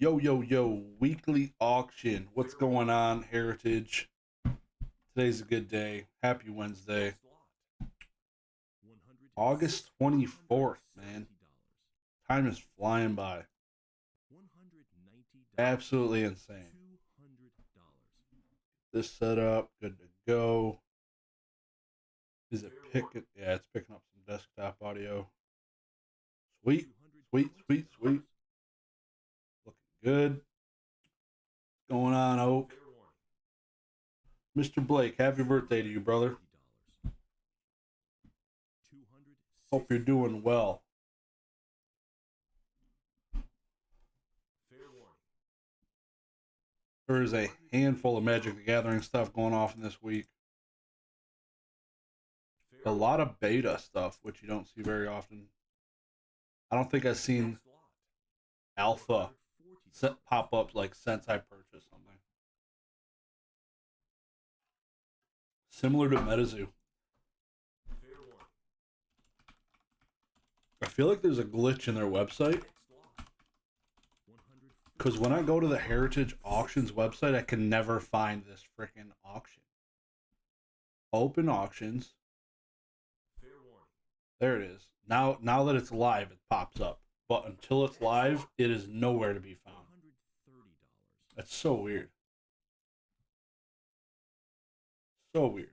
Yo, yo, yo, weekly auction. What's going on, Heritage? Today's a good day. Happy Wednesday. August 24th, man. Time is flying by. Absolutely insane. This setup, good to go. Is it picking? Yeah, it's picking up some desktop audio. Sweet, sweet, sweet, sweet. Looking good. What's going on, Oak? Mr. Blake, happy birthday to you, brother. Hope you're doing well. There is a handful of Magic the Gathering stuff going off in this week. A lot of beta stuff, which you don't see very often. I don't think I've seen alpha pop up like since I purchased something. Similar to MetaZoo. I feel like there's a glitch in their website. Because when I go to the Heritage Auctions website, I can never find this freaking auction. Open auctions. There it is. Now that it's live, it pops up. But until it's live, it is nowhere to be found. That's so weird. So weird.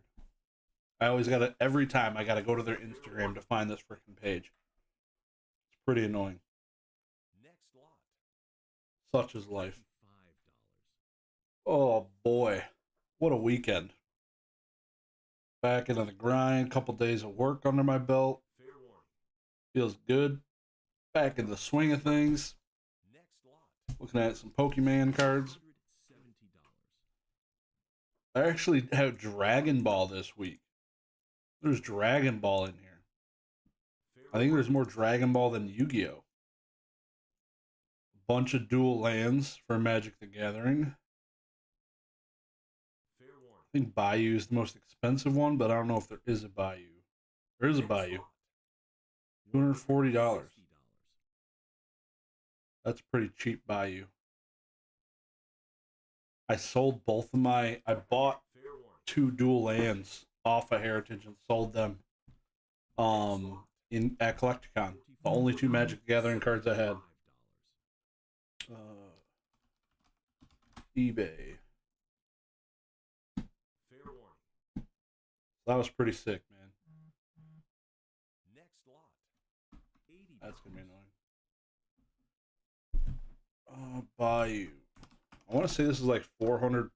I always gotta, every time I gotta go to their Instagram to find this freaking page. It's pretty annoying. Such is life. Oh boy. What a weekend. Back into the grind, couple days of work under my belt. Feels good. Back in the swing of things. Looking at some Pokemon cards. I actually have Dragon Ball this week. There's Dragon Ball in here. I think there's more Dragon Ball than Yu-Gi-Oh! Bunch of dual lands for Magic the Gathering. I think Bayou is the most expensive one, but I don't know if there is a Bayou. There is a Bayou. $240. That's pretty cheap Bayou. I sold both of my. I bought two dual lands off of Heritage and sold them in at Collecticon. The only two Magic the Gathering cards I had. eBay. That was pretty sick, man. That's gonna be annoying. Bayou. I want to say this is like $400+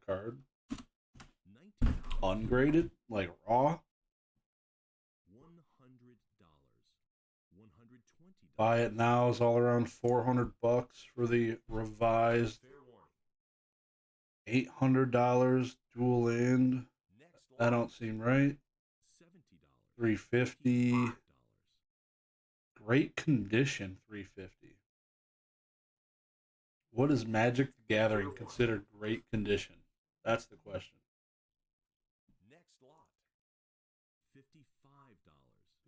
card. Ungraded, like raw. Buy it now is all around $400 for the revised. $800 dual land. That don't seem right. $350. Great condition. $350. What is Magic the Gathering considered great condition? That's the question.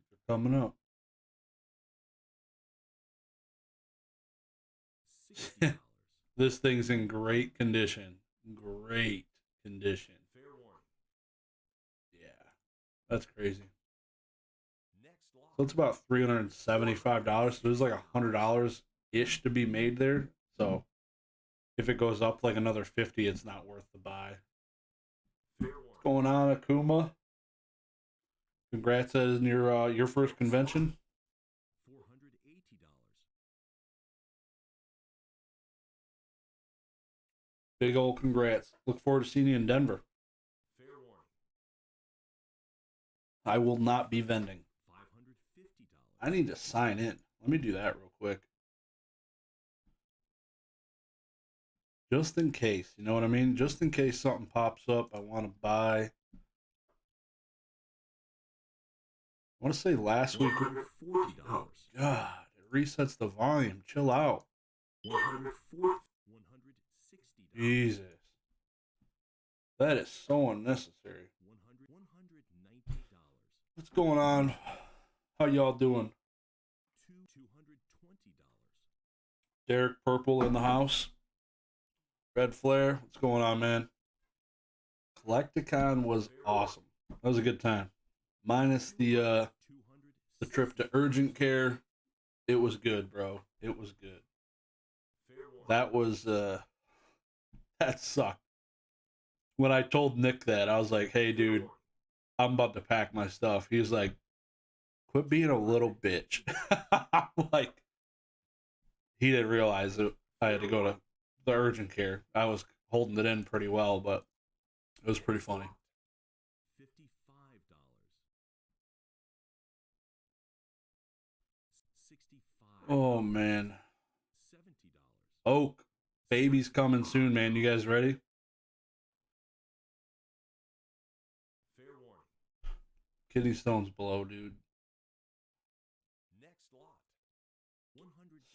They're coming up. This thing's in great condition. Great condition. Yeah, that's crazy. So it's about $375. So there's like $100 ish to be made there. So if it goes up like another 50, it's not worth the buy. What's going on, Akuma? Congrats on your first convention. Big old congrats. Look forward to seeing you in Denver. I will not be vending. I need to sign in. Let me do that real quick. Just in case, you know what I mean? Just in case something pops up I want to buy. I want to say last week. Oh, God. It resets the volume. Chill out. Jesus. That is so unnecessary. What's going on? How y'all doing? Derek Purple in the house. Red Flare, what's going on, man? Collecticon was awesome. That was a good time. Minus the trip to urgent care. It was good, bro. It was good. That was that sucked. When I told Nick that, I was like, "Hey, dude, I'm about to pack my stuff." He was like, "Quit being a little bitch." I'm like, he didn't realize that I had to go to the urgent care. I was holding it in pretty well, but it was pretty funny. Oh man. Oak, baby's coming soon, man. You guys ready? Kidney stones below, dude.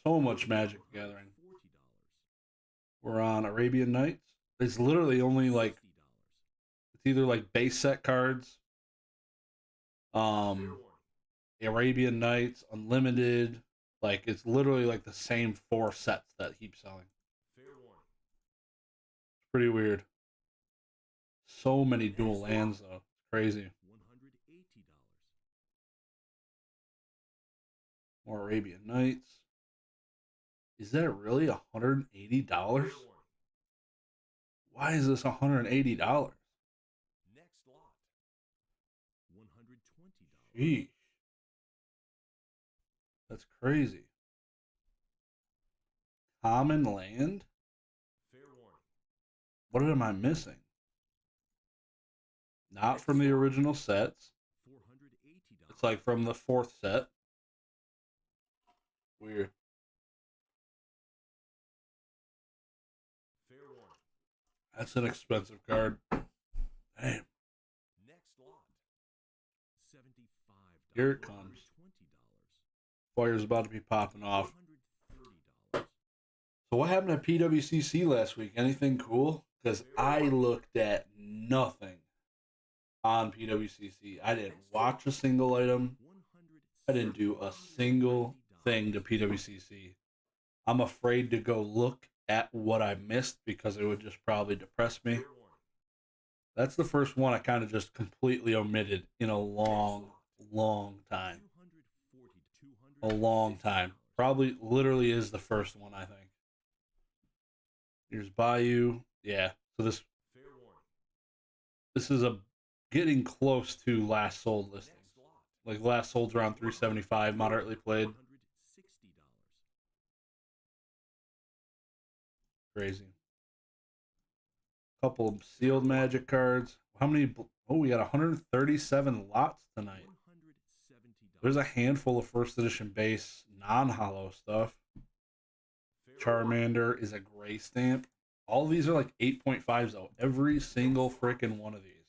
So much Magic Gathering. We're on Arabian Nights. It's literally only like, it's either like base set cards, um, Arabian Nights, Unlimited. Like, it's literally like the same 4 sets that keep selling. It's pretty weird. So many dual lands though. It's crazy. More Arabian Nights. Is that really $180? Why is this $180? Sheesh. That's crazy. Common land? What am I missing? Not from the original sets. It's like from the 4th set. Weird. That's an expensive card. Damn. Here it comes. Fire's about to be popping off. So what happened at PWCC last week? Anything cool? Because I looked at nothing on PWCC. I didn't watch a single item. I didn't do a single thing to PWCC. I'm afraid to go look at what I missed because it would just probably depress me. That's the first one I kind of just completely omitted in a long, long time. A long time. Probably literally is the first one, I think. Here's Bayou. Yeah. So this is a getting close to last sold listings. Like last sold's around 375, moderately played. Crazy. Couple of sealed Magic cards. How many? Oh, we got 137 lots tonight. There's a handful of first edition base non-hollow stuff. Charmander is a gray stamp. All of these are like 8.5s though. Every single freaking one of these.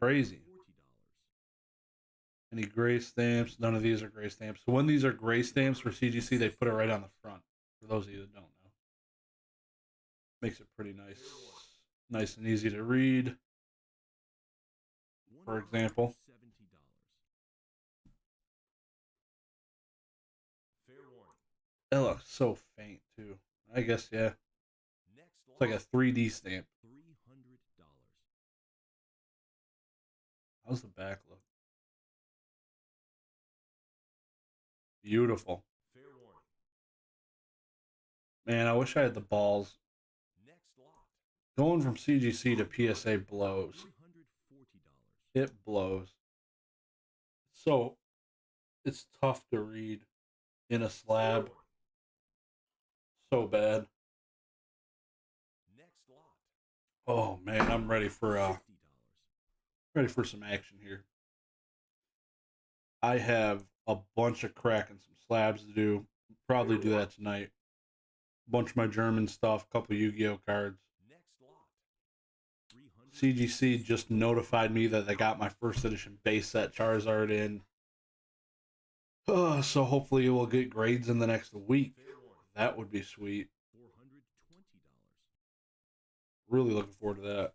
Crazy. Any gray stamps? None of these are gray stamps. So when these are gray stamps for CGC, they put it right on the front. For those of you that don't know. Makes it pretty nice. Nice and easy to read. For example. It looks so faint too. I guess, yeah. It's like a 3D stamp. How's the back look? Beautiful. Man, I wish I had the balls. Going from CGC to PSA blows. It blows. So, it's tough to read in a slab. So bad. Oh man, I'm ready for some action here. I have a bunch of cracking some slabs to do. Probably do that tonight. A bunch of my German stuff, couple Yu-Gi-Oh cards. CGC just notified me that they got my first edition base set Charizard in. So hopefully we'll get grades in the next week. That would be sweet. Really looking forward to that.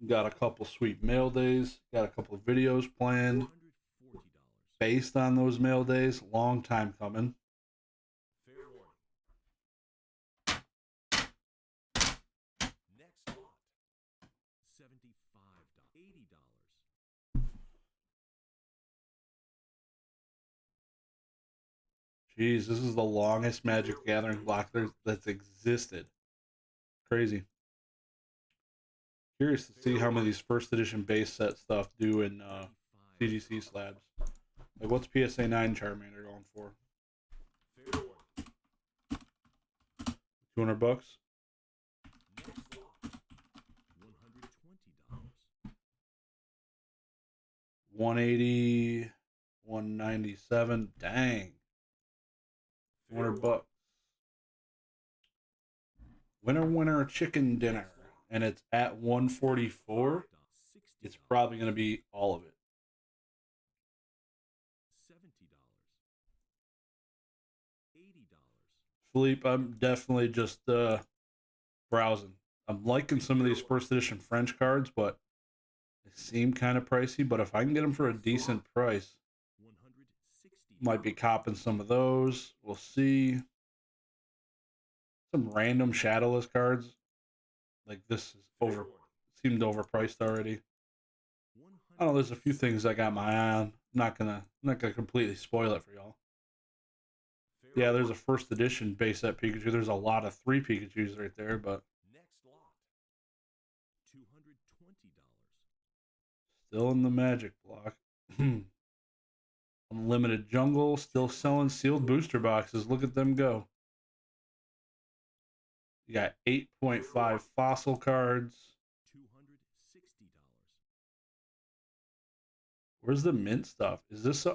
Got a couple sweet mail days. Got a couple of videos planned based on those mail days. Long time coming. Jeez, this is the longest Magic the Gathering block that's existed. Crazy. Curious to see how many of these first edition base set stuff do in CGC slabs. Like, what's PSA 9 Charmander going for? $200. 180, 197. Dang. $200. Winner chicken dinner, and it's at 144. It's probably going to be all of it. Philippe, I'm definitely just browsing. I'm liking some of these first edition French cards, but they seem kind of pricey. But if I can get them for a decent price, might be copping some of those. We'll see. Some random shadowless cards. Like this is seemed overpriced already. I don't know, there's a few things I got my eye on. I'm not gonna completely spoil it for y'all. Yeah, there's a first edition base set Pikachu. There's a lot of 3 Pikachus right there, but still in the Magic block. Unlimited Jungle, still selling sealed booster boxes. Look at them go. You got 8.5 fossil cards. Where's the mint stuff? Is this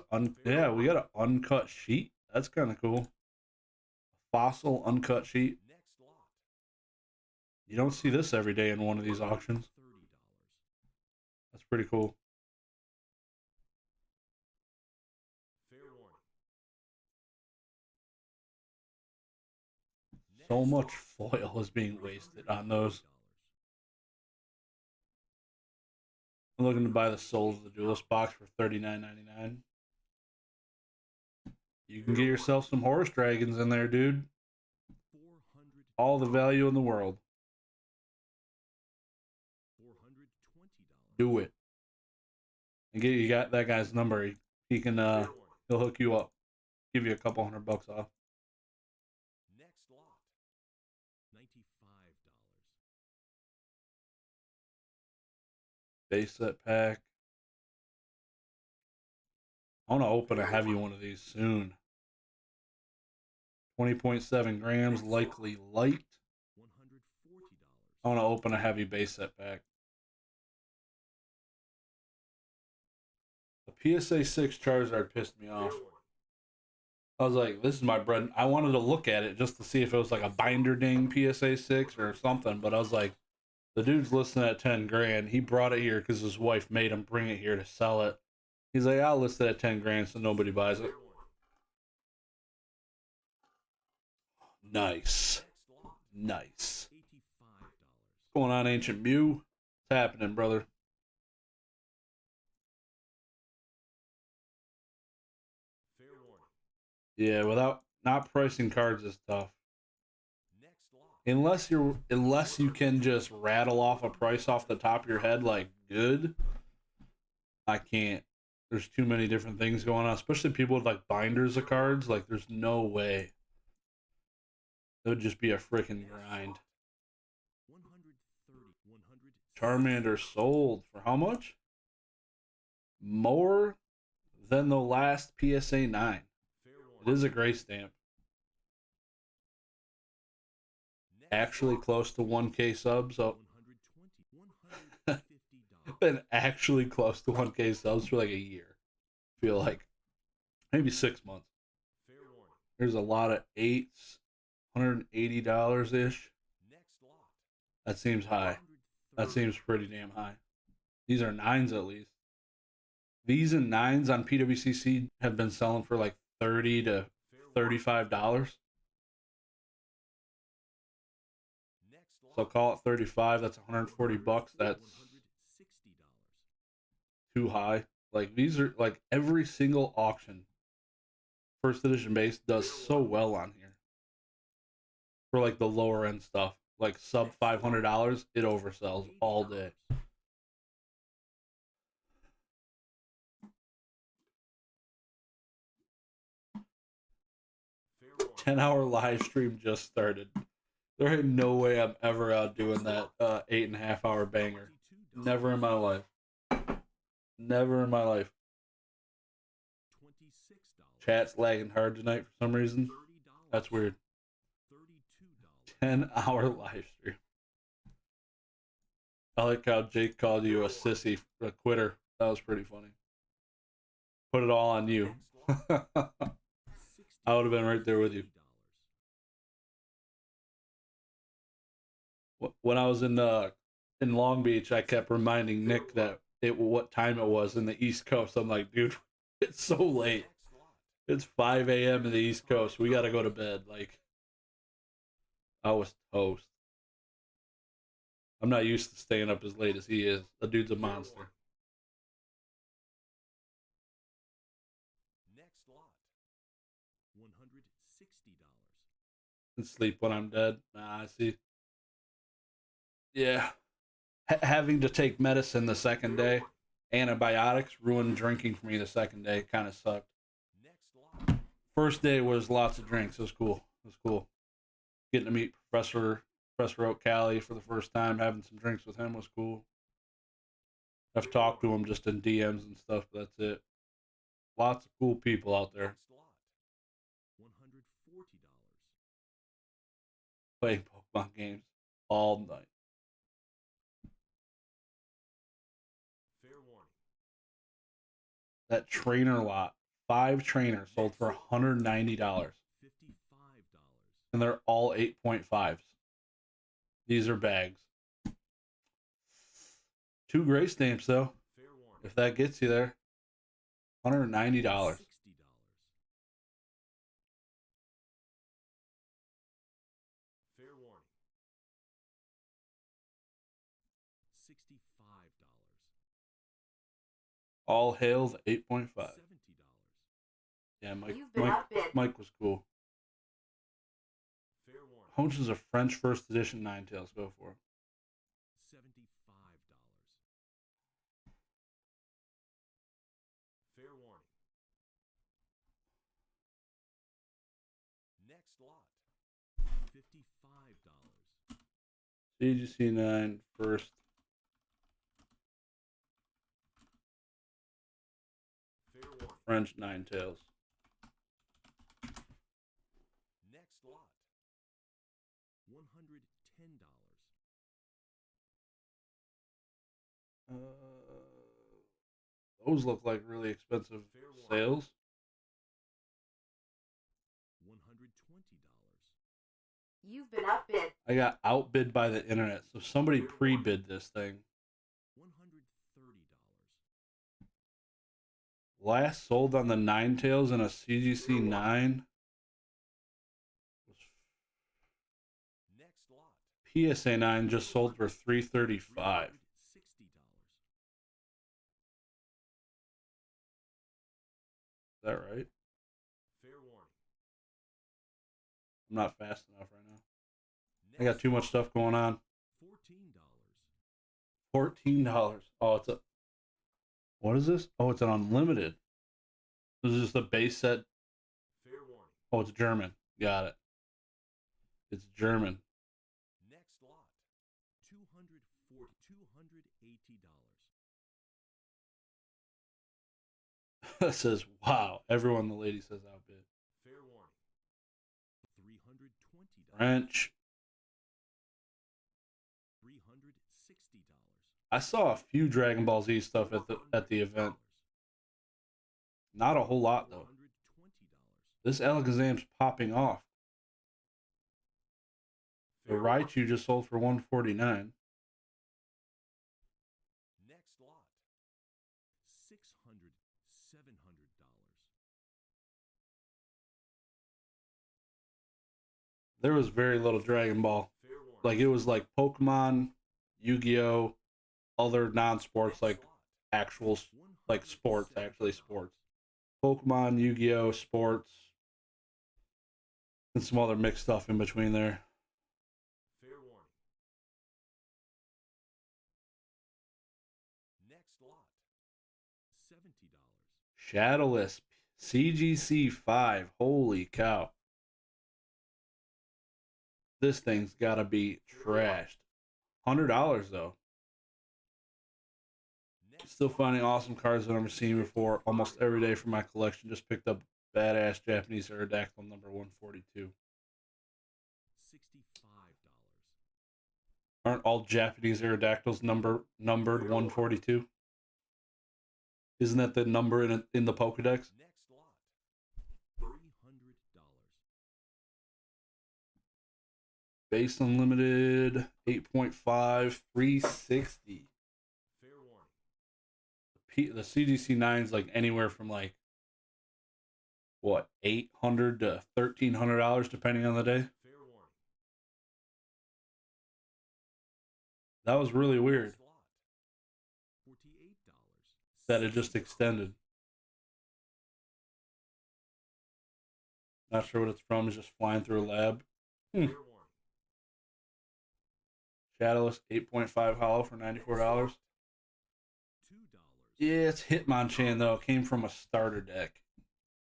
yeah, we got an uncut sheet. That's kind of cool. Fossil uncut sheet. You don't see this every day in one of these auctions. That's pretty cool. So much foil is being wasted on those. I'm looking to buy the Souls of the Duelist box for $39.99. You can get yourself some Horse Dragons in there, dude. All the value in the world. Do it. And you got that guy's number. He can he'll hook you up. Give you a couple $100 off. Base set pack. I want to open a heavy one of these soon. 20.7 grams, likely light. I want to open a heavy base set pack. The PSA 6 Charizard pissed me off. I was like, this is my bread. I wanted to look at it just to see if it was like a binder ding PSA 6 or something, but I was like, the dude's listing at 10 grand. He brought it here because his wife made him bring it here to sell it. He's like, I'll list it at 10 grand so nobody buys it. Nice. Nice. What's going on, Ancient Mew? What's happening, brother? Yeah, without not pricing cards is tough. Unless you can just rattle off a price off the top of your head like good. I can't. There's too many different things going on, especially people with like binders of cards. Like, there's no way. It would just be a freaking grind. Charmander sold for how much? More than the last PSA 9. It is a gray stamp. Actually close to 1K subs. So been actually close to 1K subs for like a year. I feel like maybe 6 months. There's a lot of 8s, $180 ish. That seems high. That seems pretty damn high. These are 9s at least. These and 9s on PWCC have been selling for like $30 to $35. So call it 35. That's $140. That's too high. Like, these are like every single auction first edition base does so well on here for like the lower end stuff, like sub $500. It oversells all day. 10-hour live stream just started. There ain't no way I'm ever out doing that 8.5 hour banger. Never in my life. Never in my life. Chat's lagging hard tonight for some reason. That's weird. 10-hour live stream. I like how Jake called you a sissy, a quitter. That was pretty funny. Put it all on you. I would have been right there with you. When I was in Long Beach, I kept reminding Nick that what time it was in the East Coast. I'm like, dude, it's so late. It's 5 a.m. in the East Coast. We gotta go to bed. Like, I was toast. I'm not used to staying up as late as he is. The dude's a monster. Next lot, $160. And sleep when I'm dead. Nah, I see. Yeah. Having to take medicine the second day, antibiotics, ruined drinking for me the second day. Kind of sucked. First day was lots of drinks. It was cool. It was cool. Getting to meet Professor Oak Cali for the first time, having some drinks with him was cool. I've talked to him just in DMs and stuff, but that's it. Lots of cool people out there. $140. Playing Pokemon games all night. Fair warning. That trainer lot, 5 trainers sold for $190. $55. And they're all 8.5s. These are bags. 2 gray stamps though. Fair warning. If that gets you there. $190. $60. Fair warning. $65. All hail the 8.5. $70. Yeah, Mike was cool. Fair warning. How much is a French first edition Ninetales go for? $75. Fair warning. Next lot, $55. CGC 9 first. Fair warning. French Ninetales. Next lot, $110. Those look like really expensive sales. $120. You've been outbid. I got outbid by the internet, so somebody pre-bid this thing. $130. Last sold on the Ninetales in a CGC 9 was Next lot, PSA 9 just sold for $335. $60. Is that right? Fair warning. I'm not fast enough right now. I got too much stuff going on. $14. $14. Oh, it's a. What is this? Oh, it's an unlimited. This is just the base set. Fair warning. Oh, it's German. Got it. It's German. Next lot, $280. It says, wow. Everyone, the lady says outbid. Fair warning. $320. French. $360. I saw a few Dragon Ball Z stuff at the event. Not a whole lot though. $120. This Alakazam's popping off. The Raichu just sold for $149. Next lot, $600, $700. There was very little Dragon Ball. Fair warning. Like it was like Pokemon, Yu-Gi-Oh, other non-sports like actual like sports, actually sports. Pokemon, Yu-Gi-Oh, sports, and some other mixed stuff in between there. Fair warning. Next lot, $70. Shadowless CGC 5. Holy cow. This thing's gotta be trashed. $100 though. Still finding awesome cards that I've never seen before almost every day for my collection. Just picked up badass Japanese Aerodactyl number 142. $65. Aren't all Japanese Aerodactyls numbered 142? Isn't that the number in the Pokedex? Next lot. $300. Base Unlimited 8.5 360. Fair warning. The CGC 9's like anywhere from like what, $800 to $1,300 depending on the day. Fair warning. That was really weird Next lot. $48. that it just extended. Not sure what it's from. It's just flying through a lab. Fair warning. Shadowless 8.5 hollow for $94. $2. Yeah, it's Hitmonchan though. It came from a starter deck.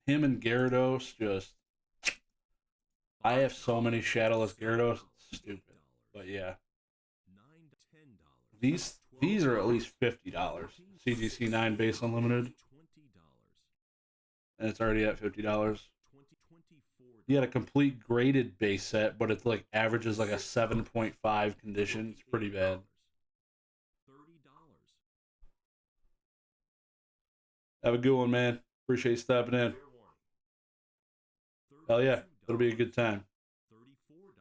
Him and Gyarados just. I have so many Shadowless Gyarados. It's stupid. But yeah. $9 to $10. These are at least $50. CGC 9 base unlimited. $20. And it's already at $50. $24. You had a complete graded base set, but it's like averages like a 7.5 condition. It's pretty bad. $30. Have a good one, man. Appreciate you stopping in. Fair warning. Hell yeah. It'll be a good time. $34.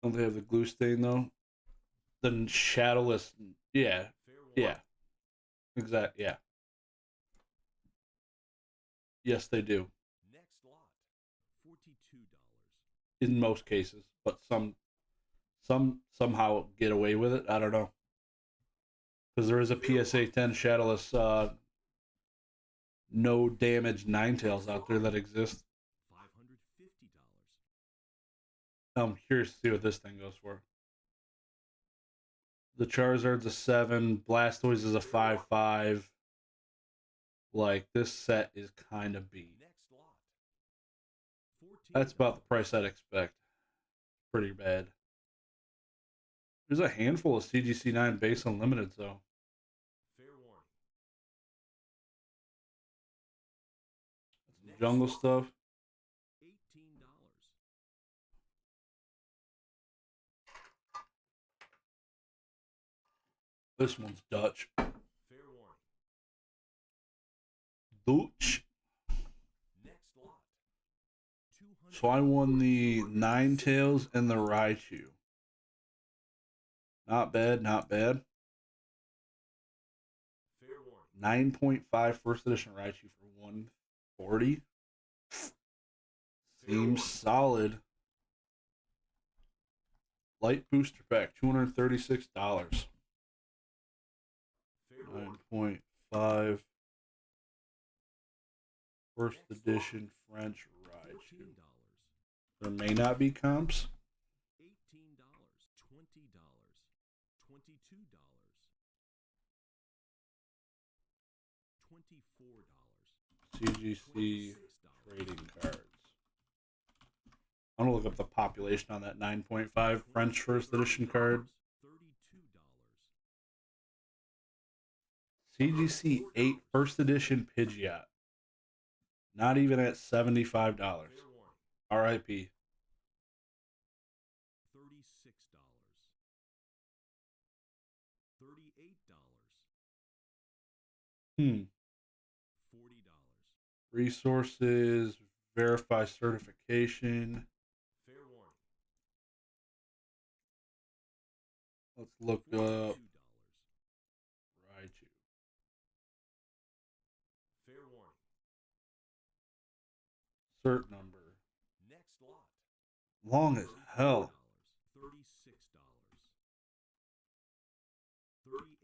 Don't they have the glue stain though? The Shadowless. Yeah. Fair warning. Yeah. Exactly. Yeah. Yes, they do. Next lot. $42. In most cases, but some somehow get away with it. I don't know. Because there is a PSA 10 Shadowless no damage Ninetales out there that exist. $550. I'm curious to see what this thing goes for. The Charizard's a 7, Blastoise is a 5/5. Like, this set is kind of beat. Next lot. $14. That's about the price I'd expect. Pretty bad. There's a handful of CGC 9 base unlimited, though. Fair warning. Some jungle stuff. $18. This one's Dutch. Fair warning. Dutch. Next lot. $200. So I won the Ninetales and the Raichu. Not bad, not bad. Fair warning. 9.5 first edition Raichu for 140. Seems solid. Light booster pack, $236. Fair warning. 9.5 first edition French Raichu. $14. There may not be comps. $18. $20. $22. $24. CGC $26. trading cards. I'm gonna look up the population on that 9.5 French first edition card. $32. CGC 8 first edition Pidgeot. Not even at $75. Fair warning. RIP. $36. $38. $40. Resources, verify certification. Fair warning. Let's look $42. up Raichu. Fair warning. Cert number. Next lot. Long as hell. $36. $40.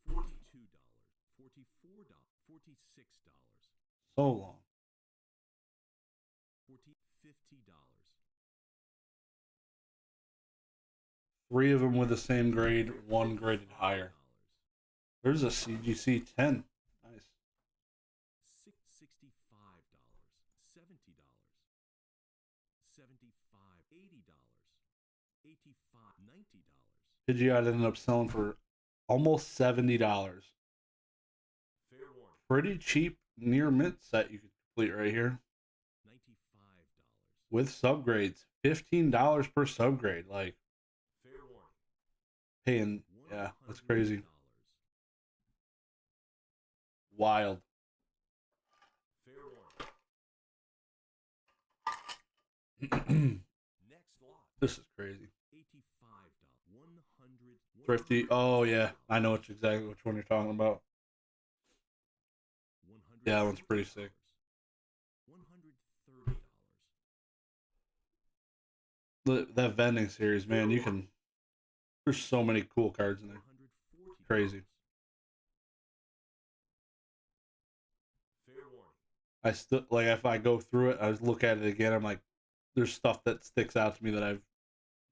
$42. $44. $46. So long. $50. 3 of them with the same grade, 1 graded higher. There's a CGC 10. Nice. $65. $70. Pidgeot ended up selling for almost $70. Fair warning. Pretty cheap near mint set you could complete right here $95. with subgrades. $15 per subgrade. Like Fair warning. paying, yeah, that's crazy. Wild. Fair warning. Next lot. This is crazy. $85. 100. Thrifty. Oh yeah, I know exactly which one you're talking about. Yeah, that one's pretty sick. $130. That vending series, man, you can. There's so many cool cards in there. Crazy. Fair warning. I still like if I go through it, I look at it again. I'm like, there's stuff that sticks out to me that I've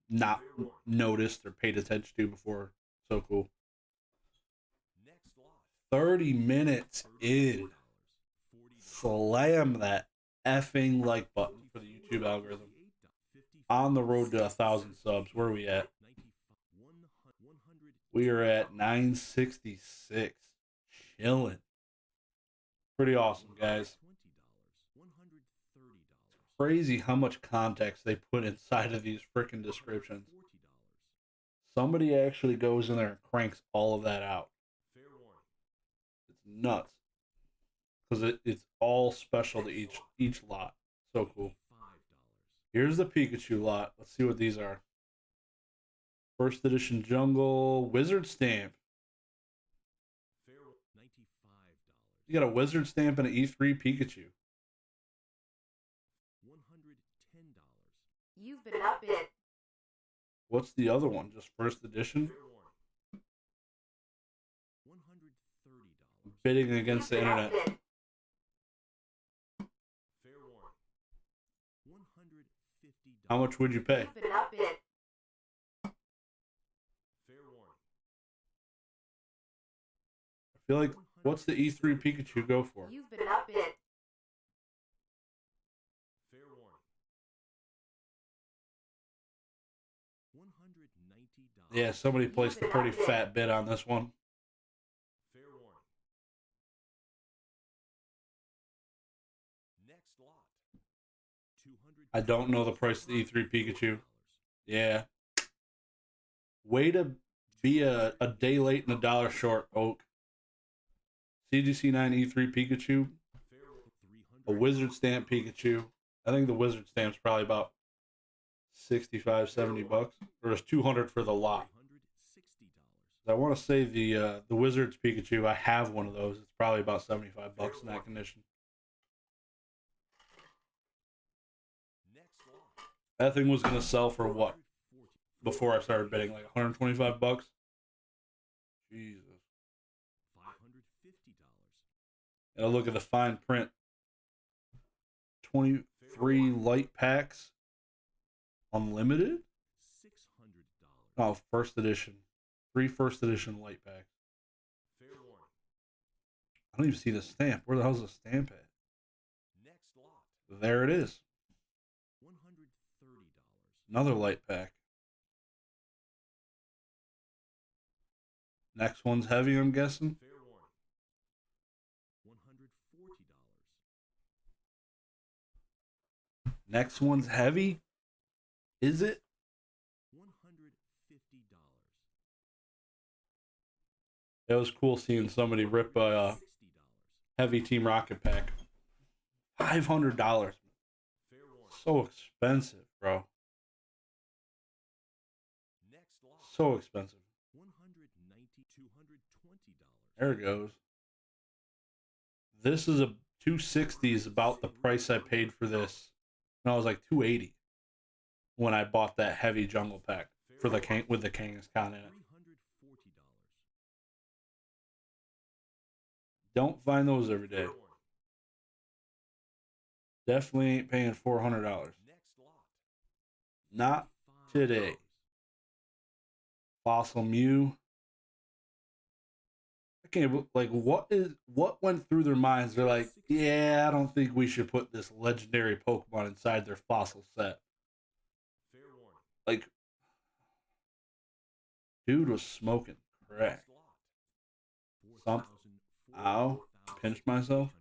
not noticed or paid attention to before. So cool. Next lot. 30 minutes in. Slam that effing like button for the YouTube algorithm. On the road to 1,000 subs. Where are we at? We are at 966. Chilling. Pretty awesome, guys. Crazy how much context they put inside of these freaking descriptions. Somebody actually goes in there and cranks all of that out. Fair warning. It's nuts. Because it's all special to each lot. So cool. Here's the Pikachu lot. Let's see what these are. First edition Jungle Wizard Stamp. Fair $95. You got a Wizard Stamp and an E3 Pikachu. $110. You've been upbid. What's the other one? Just first edition? Fair warning. $130. Bidding against the You've been internet. upbid. Fair warning. $150. How much would you pay? You've been upbid. Fair warning. I feel like, what's the E3 Pikachu go for? You've been upbid. Fair warning. $190. Yeah, somebody placed a pretty fat bid on this one. Fair warning. Next lot. I don't know the price of the E3 Pikachu. Yeah. Way to be a day late and a dollar short, Oak. CGC 9 E3 Pikachu. A Wizard Stamp Pikachu. I think the Wizard Stamp's probably about 65, 70 bucks. Or it's 200 for the lot. I want to say the Wizards Pikachu, I have one of those. It's probably about 75 bucks in that condition. That thing was going to sell for what? Before I started bidding, like 125 bucks? Jesus. And I look at the fine print. 23 light packs. Unlimited? Oh, first edition. 3 first edition light packs. I don't even see the stamp. Where the hell's the stamp at? There it is. Another light pack. Next one's heavy, I'm guessing. Next one's heavy? Is it? It was cool seeing somebody rip a heavy Team Rocket pack. $500. So expensive, bro. So expensive. There it goes. This is a 260 is about the price I paid for this. And I was like 280 when I bought that heavy jungle pack for the King with the Kangaskhan in it. Don't find those every day. Definitely ain't paying $400. Not today. Fossil Mew. I can't, like, what went through their minds? They're like, yeah, I don't think we should put this legendary Pokemon inside their fossil set. Like, dude was smoking crack. Next lot. Something. Ow. Pinched myself.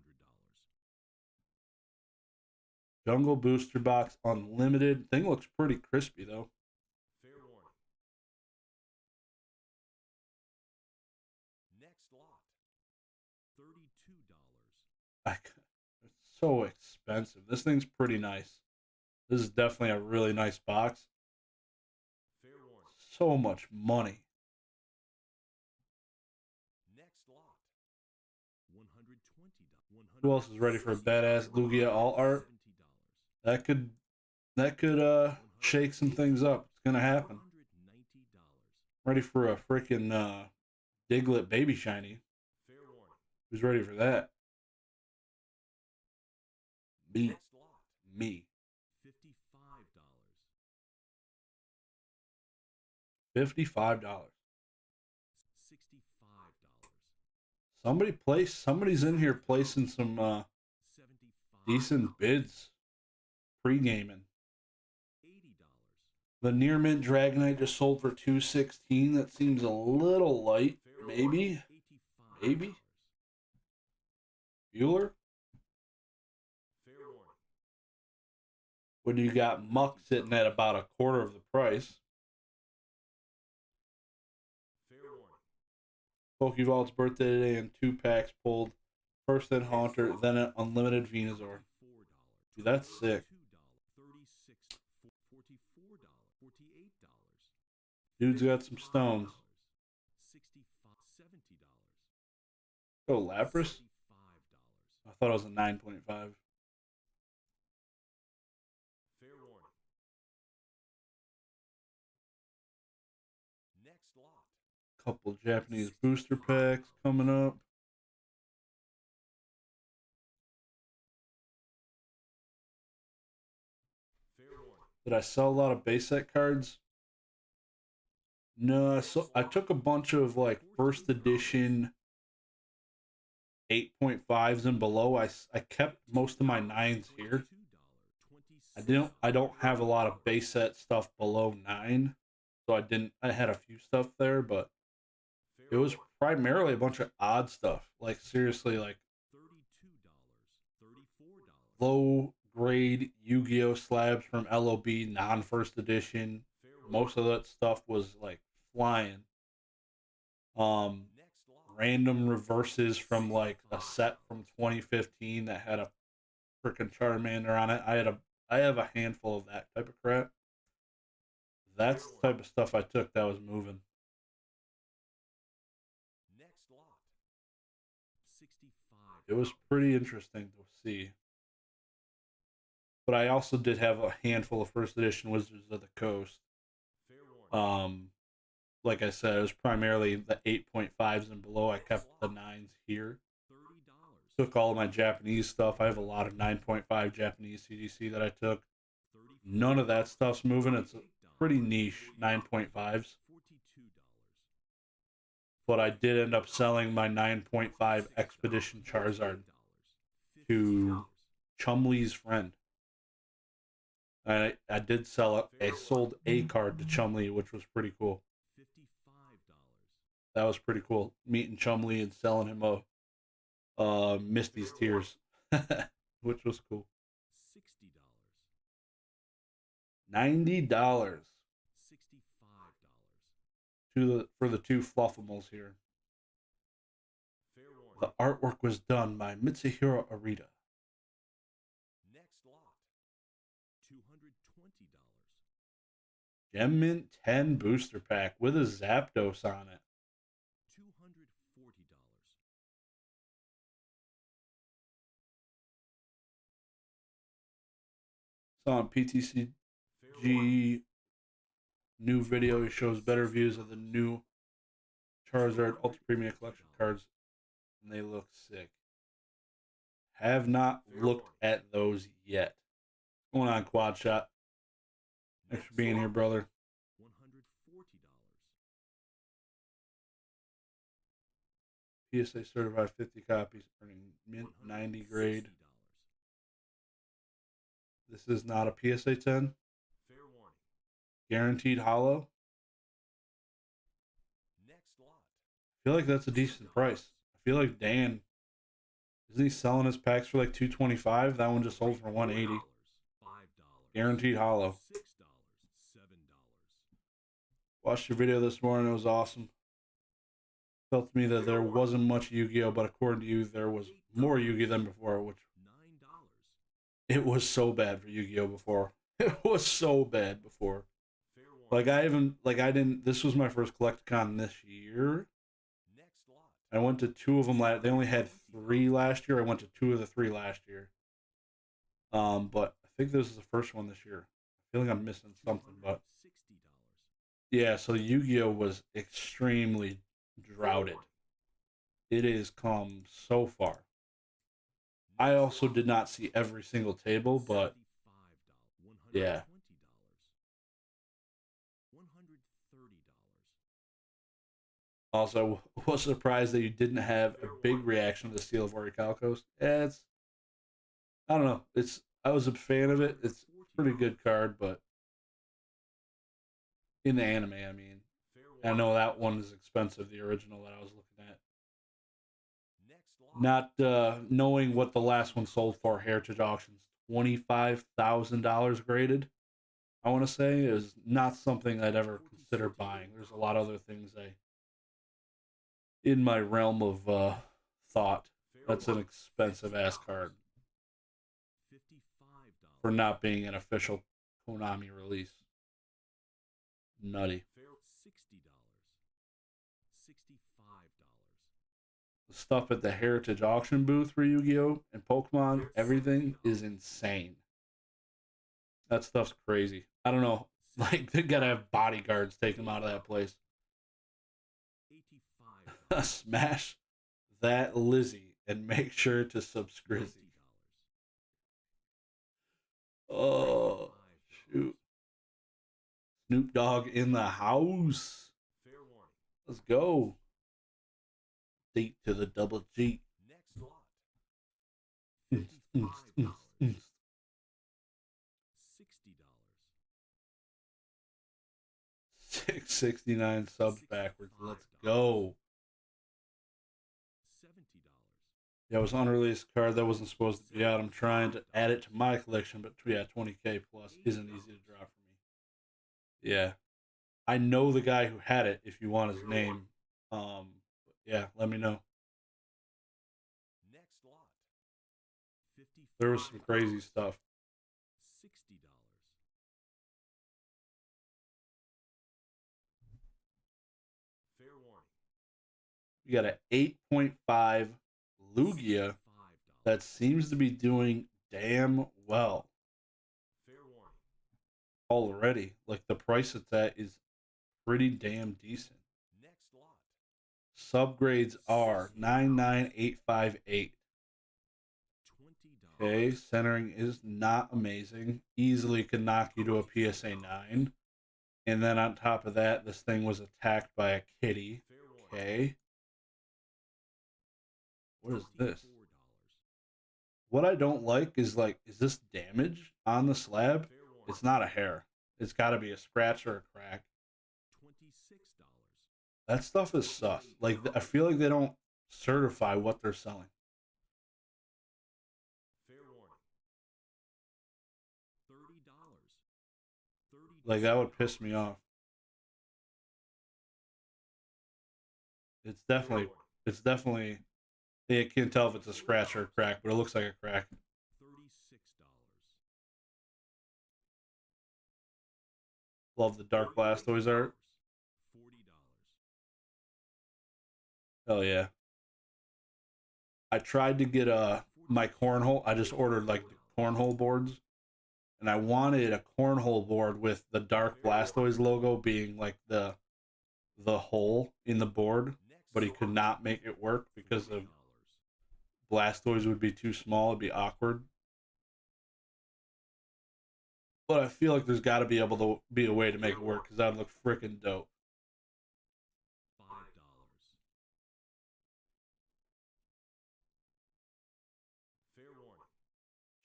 Jungle Booster Box Unlimited. Thing looks pretty crispy, though. Fair warning. Next lot. $32. It's so expensive. This thing's pretty nice. This is definitely a really nice box. Fair warning. So much money. Next lot. $120. Who else is ready for a badass Lugia all art? That could shake some things up. It's gonna happen. Ready for a freaking Diglett baby shiny. Fair warning. Who's ready for that? Me. Next lot. Me. $55. $55. $65. Somebody's in here placing some $75. decent bids pre-gaming. $80. The Near Mint Dragonite just sold for $216. That seems a little light. Fair Maybe. warning. $85. Maybe. Bueller? Fair warning. When you got Muck sitting at about a quarter of the price. Fair warning. Pokevault's birthday today and 2 packs pulled. First then Haunter, then an unlimited Venusaur. Dude, that's sick. Dude's got some stones. Oh, Lapras? I thought it was a 9.5. Fair warning. Next lot. Couple Japanese booster packs coming up. Fair warning. Did I sell a lot of base set cards? No, I took a bunch of like first edition 8.5s and below. I kept most of my 9s here. I don't have a lot of base set stuff below 9. So I had a few stuff there, but it was primarily a bunch of odd stuff. Like seriously, like $32. $34. low grade Yu-Gi-Oh slabs from LOB non-first edition. Fair Most of that stuff was like flying. Next lot. Random reverses from like a set from 2015 that had a freaking Charmander on it. I have a handful of that type of crap. That's the type of stuff I took that was moving. Next lot. $65. It was pretty interesting to see. But I also did have a handful of first edition Wizards of the Coast. Fair warning. Like I said, it was primarily the 8.5s and below. I kept the 9s here. $30. Took all of my Japanese stuff. I have a lot of 9.5 Japanese CGC that I took. None of that stuff's moving. It's pretty niche 9.5s. $42. But I did end up selling my 9.5 Expedition Charizard to Chumley's friend. I did sell it. I sold a card to Chumley, which was pretty cool. $55. That was pretty cool. Meeting Chumley and selling him a Misty's Tears, which was cool. $60. $90 $65. for the 2 Fluffimals here. Fair warning. The artwork was done by Mitsuhiro Arita. Next lot. $220. Gem Mint 10 booster pack with a Zapdos on it. $240. Saw on PTCG Fair warning. new video. He shows better views of the new Charizard Ultra Premium Collection cards, and they look sick. Have not looked at those yet. What's going on, Quad Shot? Thanks for being here, brother. $140. PSA certified 50 copies, earning mint 90 grade. $160. This is not a PSA 10. Fair warning. guaranteed hollow. Next lot. I feel like that's a decent price. I feel like Dan, isn't he selling his packs for like $225? That one just sold for $180. $5. Guaranteed hollow. $6. $7. Watched your video this morning. It was awesome. Felt to me that there wasn't much Yu-Gi-Oh, but according to you, there was more Yu-Gi than before, which $9. it was so bad for Yu-Gi-Oh before. It was so bad before. Fair warning. I didn't. This was my first Collecticon this year. Next lot. I went to two of them. They only had 3 last year. I went to 2 of the 3 last year. But I think this is the first one this year. I feel like I'm missing something, but $60. yeah. So Yu-Gi-Oh was extremely droughted. It has come so far. I also did not see every single table, but $75. yeah. $130. Also, was surprised that you didn't have a big reaction to the Steel of Orichalcos. I don't know. I was a fan of it. It's a pretty good card, but in the anime, I mean, I know that one is expensive, the original that I was looking at. Not knowing what the last one sold for, Heritage Auctions, $25,000 graded, I want to say, is not something I'd ever consider buying. There's a lot of other things in my realm of thought. That's an expensive ass card for not being an official Konami release. Nutty. $60. $65. The stuff at the Heritage Auction booth for Yu-Gi-Oh! And Pokemon, everything is insane. That stuff's crazy. I don't know. Like, they gotta have bodyguards take them out of that place. $85. Smash that Lizzie and make sure to subscribe. Oh, shoot. Snoop Dogg in the house. Fair warning. Let's go. Deep to the double G. Next lot. $55. $60. $6.69 subs backwards. Let's go. $70. Yeah, it was an unreleased card that wasn't supposed to be out. I'm trying to add it to my collection, but yeah, 20K plus isn't easy to drop for me. Yeah. I know the guy who had it if you want his name. But yeah, let me know. Next lot. There was some crazy stuff. $60. Fair warning. We got an 8.5 Lugia that seems to be doing damn well Fair warning. already. Like, the price it's at is pretty damn decent. Next lot. Subgrades are 99858. $20. Okay, centering is not amazing. Easily could knock you to a PSA 9. And then on top of that, this thing was attacked by a kitty. Fair warning. Okay. What is this? $24. What I don't like is, like, is this damage on the slab? Fair warning. It's not a hair. It's got to be a scratch or a crack. $26. That stuff is sus. Like, I feel like they don't certify what they're selling. Fair warning. $30. Like, that would piss me off. It's definitely, you can't tell if it's a scratch or a crack, but it looks like a crack. $36. Love the Dark Blastoise art. $40. Hell yeah. I tried to get my cornhole. I just ordered like the cornhole boards. And I wanted a cornhole board with the Dark Blastoise logo being like the hole in the board. But he could not make it work because of Blastoise would be too small. It'd be awkward. But I feel like there's got to be able to be a way to make it work because that would look freaking dope. $5. Fair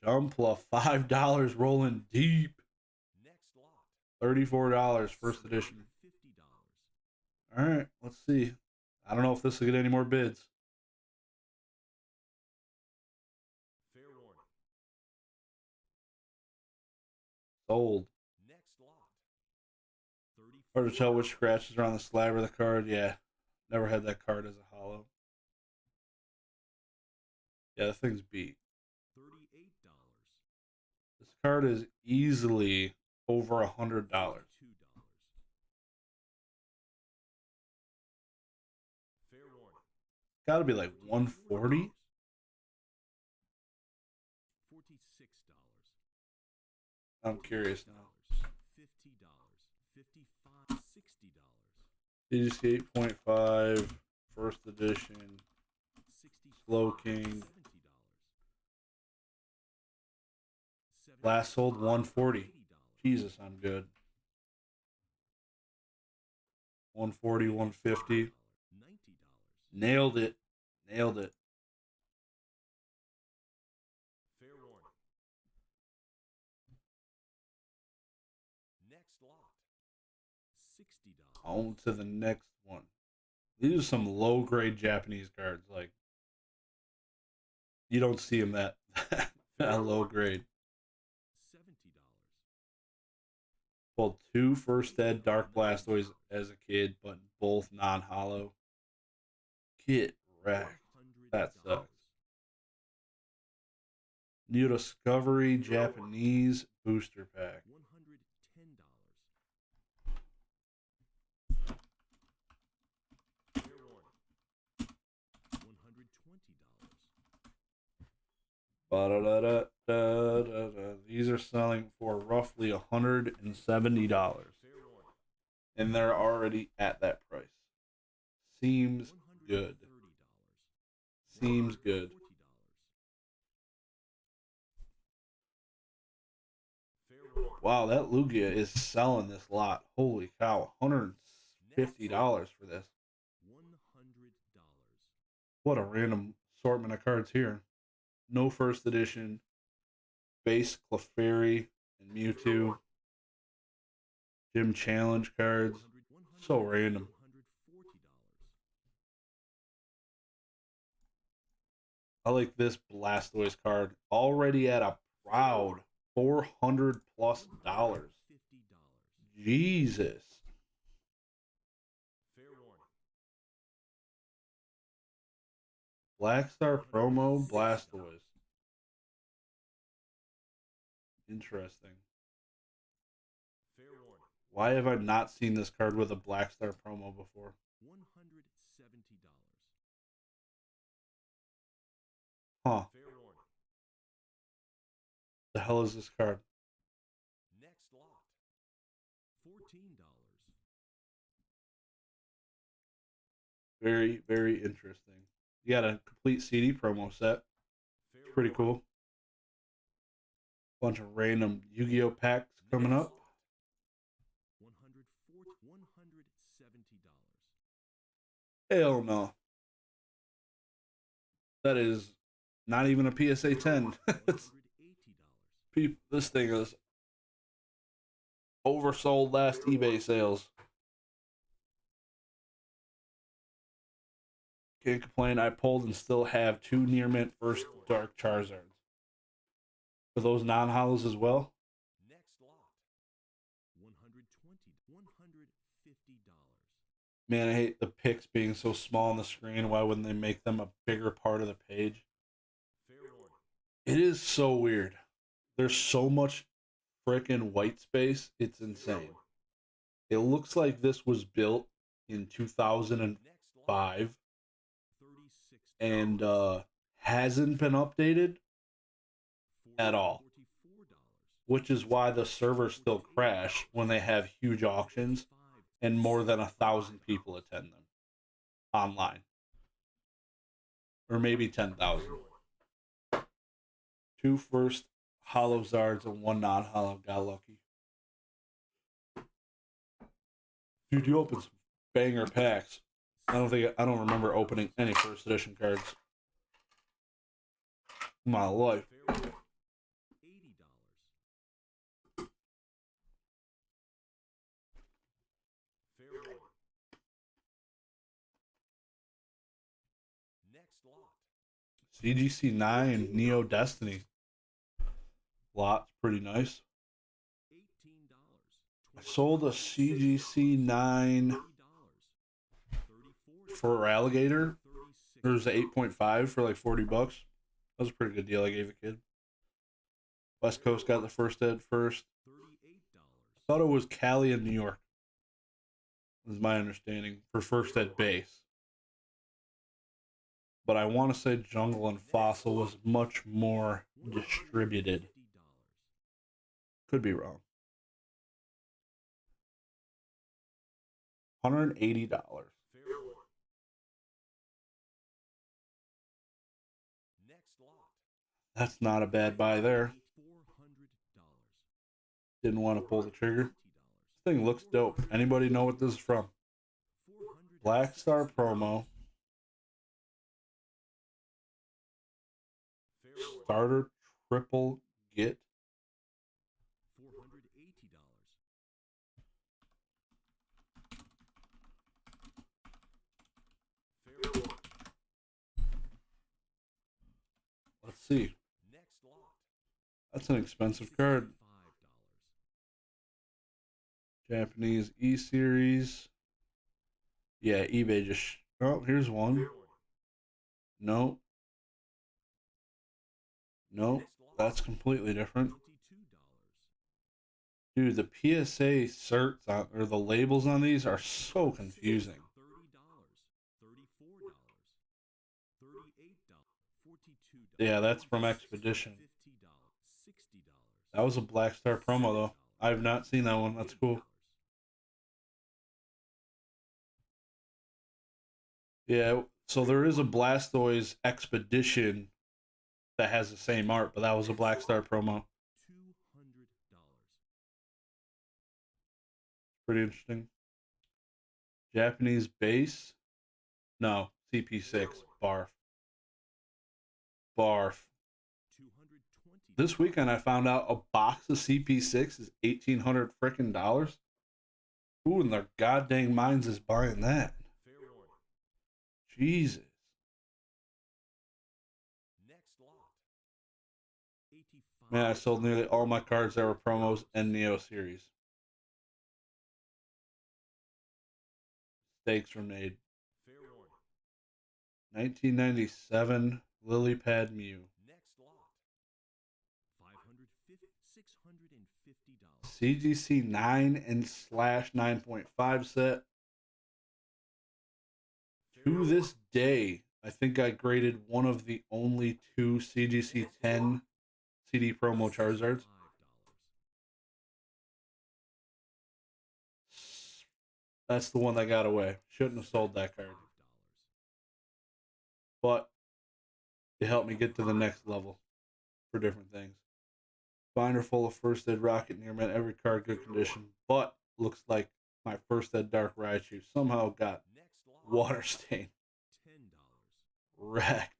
warning. Jumpla, $5 rolling deep. Next lot. $34 first edition. $50. All right, let's see. I don't know if this will get any more bids. Fair warning. Sold. Next lot. 30. Hard to tell which scratches are on the slab of the card. Yeah, never had that card as a hollow. Yeah, the thing's beat. $38. This card is easily over $100. $2. Fair warning. Got to be like 140. $46. I'm curious now. $50. $55. $60. DGC 8.5 first edition. Slow King. $70. Last sold 140. Jesus, I'm good. 140, 150. $90. Nailed it. Nailed it. Fair warning. Next lot. $60. On to the next one. These are some low grade Japanese cards. Like, you don't see them that low grade. $70. Pulled 2 first ed Dark Blastoise as a kid, but both non hollow. Get wrecked. That sucks. New Discovery Japanese Booster Pack. $110. Fair warning. $120. Ba-da-da-da-da-da-da. These are selling for roughly $170. Fair warning. And they're already at that price. Seems good. $130. Seems good. $40. Fair warning. Wow, that Lugia is selling this lot. Holy cow. $150 for this. $100. What a random assortment of cards here. No first edition. Base Clefairy and Mewtwo. Gym Challenge cards. So random. I like this Blastoise card. Already at a proud $400 plus. $50. Jesus. Fair warning. Black Star promo Blastoise. Interesting. Fair warning. Why have I not seen this card with a Black Star promo before? $170. Huh. Fair warning. The hell is this card? Next lot. $14. Very, very interesting. You got a complete CD promo set. Fair Pretty warning. cool. Bunch of random Yu-Gi-Oh packs coming up. $170. Hell no. That is not even a PSA 10. $180. This thing is oversold last eBay sales. Can't complain. I pulled and still have 2 near mint first Dark Charizards. For those non-hollows as well. Next lot. $150. Man, I hate the pics being so small on the screen. Why wouldn't they make them a bigger part of the page? Fair warning. It is so weird. There's so much freaking white space. It's insane. It looks like this was built in 2005 $36. and hasn't been updated at all. $44. Which is why the servers still crash when they have huge auctions and more than 1,000 people attend them online. Or maybe 10,000. 2 first hollow Zards and 1 non-hollow. Got lucky. Dude, you opened some banger packs. I don't remember opening any first edition cards in my life. Fair warning. $80. CGC 9 Neo Destiny. Lot's pretty nice. I sold a CGC 9 for Alligator. There's an 8.5 for like 40 bucks. That was a pretty good deal I gave a kid. West Coast got the first ed first. I thought it was Cali and New York. Is my understanding for first ed base. But I want to say Jungle and Fossil was much more distributed. Could be wrong. $180. That's not a bad buy there. Didn't want to pull the trigger. This thing looks dope. Anybody know what this is from? Black Star promo. Starter triple get. Let's see. That's an expensive card. Japanese E series. Yeah, eBay just. Oh, here's one. No. No, that's completely different. Dude, the PSA certs on, or the labels on these are so confusing. Yeah, that's from Expedition. That was a Black Star promo, though. I have not seen that one. That's cool. Yeah, so there is a Blastoise Expedition that has the same art, but that was a Black Star promo. Pretty interesting. Japanese base? No, CP6. Barf. Barf. This weekend I found out a box of CP6 is $1,800 freaking dollars. Who in their goddamn minds is buying that? Jesus. Man, I sold nearly all my cards that were promos and Neo series. Mistakes were made. 1997 Lily Pad Mew. CGC 9 and slash 9.5 set. To this day, I think I graded one of the only two CGC 10 CD promo Charizards. That's the one that got away. Shouldn't have sold that card. But it helped me get to the next level for different things. Binder full of first ed Rocket Near Mint, every card good condition. But looks like my first ed Dark Raichu somehow got water stain. Wrecked.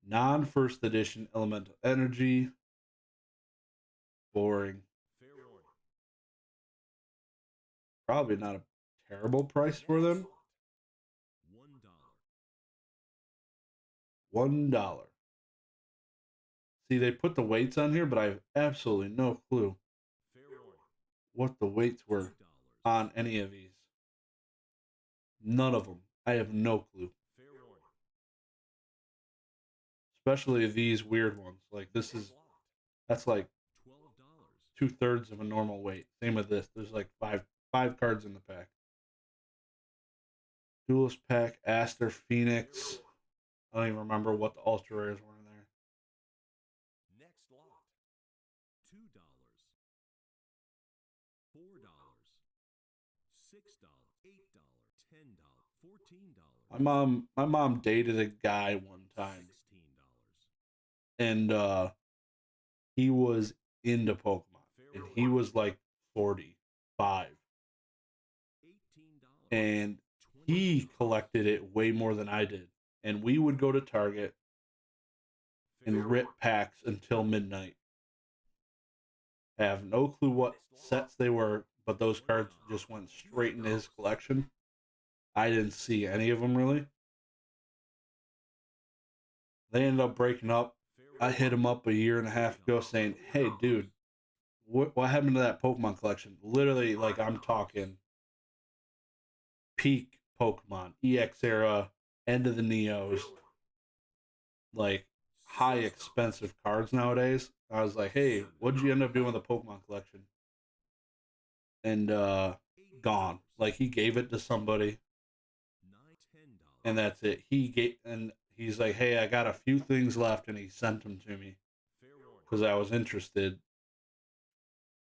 Non-first edition Elemental Energy. Boring. Probably not a terrible price for them. $1. See, they put the weights on here, but I have absolutely no clue what the weights were on any of these. None of them. I have no clue. Especially these weird ones. Like that's like 2/3 of a normal weight. Same with this. There's like five cards in the pack. Duelist pack, Aster, Phoenix. I don't even remember what the ultra rares were in there. Next lot. $2, $4, $6, $8, $10, $14. My mom dated a guy one time. And he was into Pokemon. And he was like 45. And he collected it way more than I did. And we would go to Target and rip packs until midnight. I have no clue what sets they were, but those cards just went straight into his collection. I didn't see any of them really. They ended up breaking up. I hit him up a year and a half ago saying, hey, dude, what happened to that Pokemon collection? Literally, like, I'm talking peak Pokemon, EX era, end of the Neos, like, high expensive cards nowadays. I was like, hey, what'd you end up doing with the Pokemon collection? And, gone. Like, he gave it to somebody, and that's it. He's like, hey, I got a few things left, and he sent them to me because I was interested,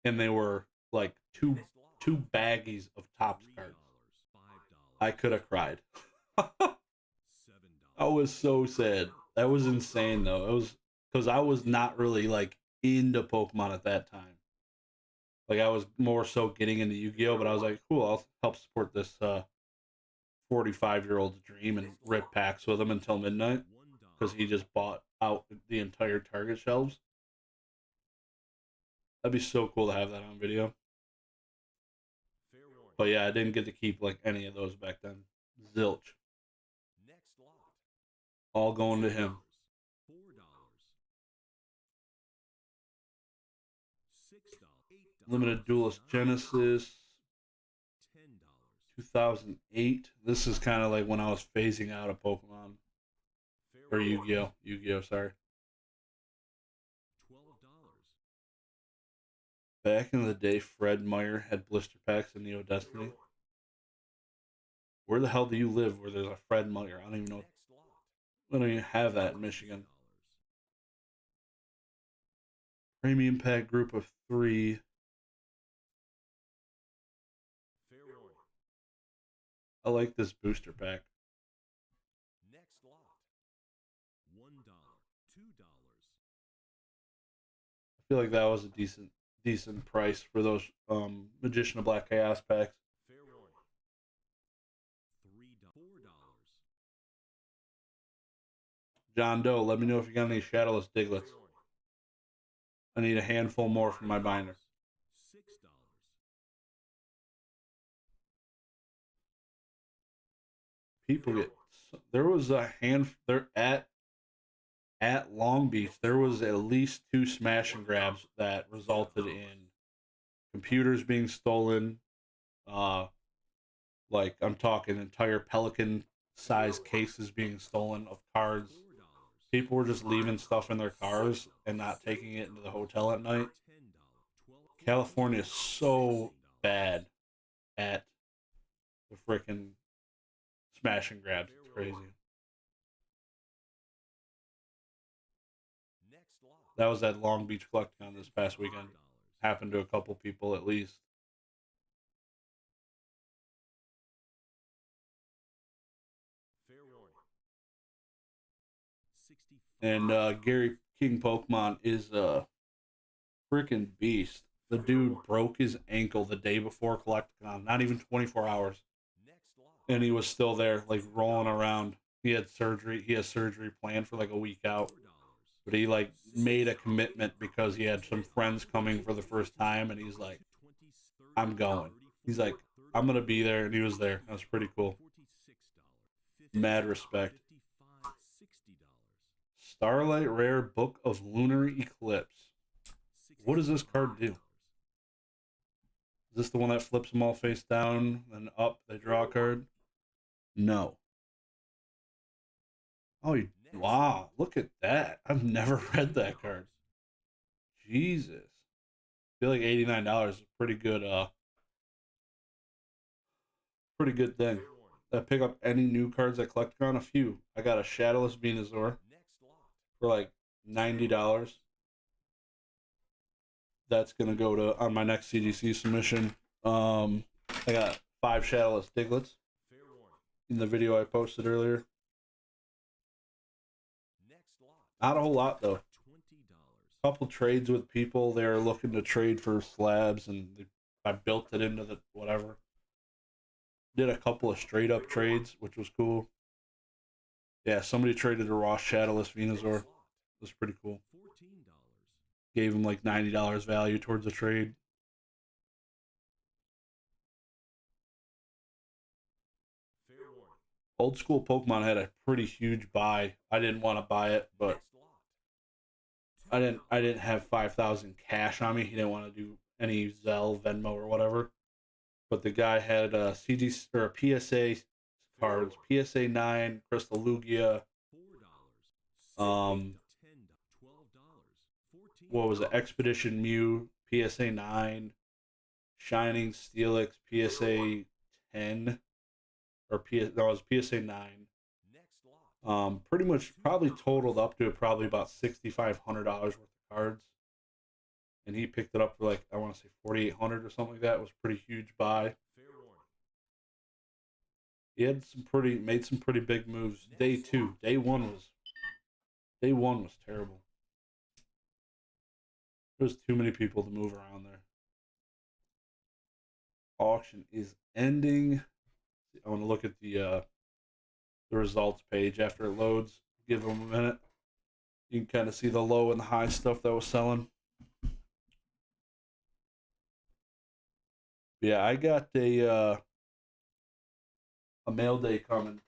and they were like two baggies of Topps cards. I could have cried. I was so sad. That was insane though. It was because I was not really like into Pokemon at that time. Like I was more so getting into Yu-Gi-Oh, but I was like, cool, I'll help support this 45-year-old's dream and rip packs with him until midnight because he just bought out the entire Target shelves. That'd be so cool to have that on video. But yeah, I didn't get to keep like any of those back then. Zilch. All going to him. Limited Duelist Genesis. 2008. This is kind of like when I was phasing out of Pokemon. Or Yu-Gi-Oh. Yu-Gi-Oh, sorry. Back in the day, Fred Meyer had blister packs in Neo Destiny. Where the hell do you live where there's a Fred Meyer? I don't even know. I don't even have that in Michigan. Premium pack group of 3. I like this booster pack. Next lot. $1, $2. I feel like that was a decent price for those Magician of Black Chaos packs. Fair warning. $4. John Doe, let me know if you got any Shadowless Diglets. I need a handful more for my binder. $6. People get. There was a there at Long Beach. There was at least 2 smash and grabs that resulted in computers being stolen. Like I'm talking entire Pelican size cases being stolen of cards. People were just leaving stuff in their cars and not taking it into the hotel at night. California is so bad at the frickin' smash and grabs. It's crazy. That was at Long Beach Collecticon this past weekend. Happened to a couple people at least. And Gary King Pokemon is a freaking beast. The dude broke his ankle the day before Collecticon, not even 24 hours. And he was still there, like rolling around. He had surgery. He has surgery planned for like a week out. But he like made a commitment because he had some friends coming for the first time, and he's like, I'm going. He's like, I'm gonna be there, and he was there. That was pretty cool. Mad respect. Starlight Rare Book of Lunar Eclipse. What does this card do? Is this the one that flips them all face down and up? They draw a card? No. Oh, wow. Look at that. I've never read that card. Jesus. I feel like $89 is a pretty good thing. I pick up any new cards I collect on. A few. I got a Shadowless Venusaur for like $90. That's gonna go to on my next CGC submission. I got 5 Shadowless Diglets in the video I posted earlier. Not a whole lot though. Couple trades with people. They're looking to trade for slabs, and I built it into the whatever. Did a couple of straight up trades, which was cool. Yeah, somebody traded a raw Shadowless Venusaur. It was pretty cool. Gave him like $90 value towards the trade. Old school Pokemon had a pretty huge buy. I didn't want to buy it, but I didn't have 5,000 cash on me. He didn't want to do any Zelle, Venmo, or whatever. But the guy had a CG or a PSA cards, PSA 9, Crystal Lugia, what was it? Expedition Mew, PSA 9, Shining Steelix, PSA 10, or no, it was PSA 9. Pretty much probably totaled up to probably about $6,500 worth of cards. And he picked it up for like, I want to say 4,800 or something like that. It was a pretty huge buy. He had made some pretty big moves. Day one was terrible. There was too many people to move around there. Auction is ending. I want to look at the results page after it loads. Give them a minute. You can kind of see the low and the high stuff that was selling. Yeah, I got a mail day coming.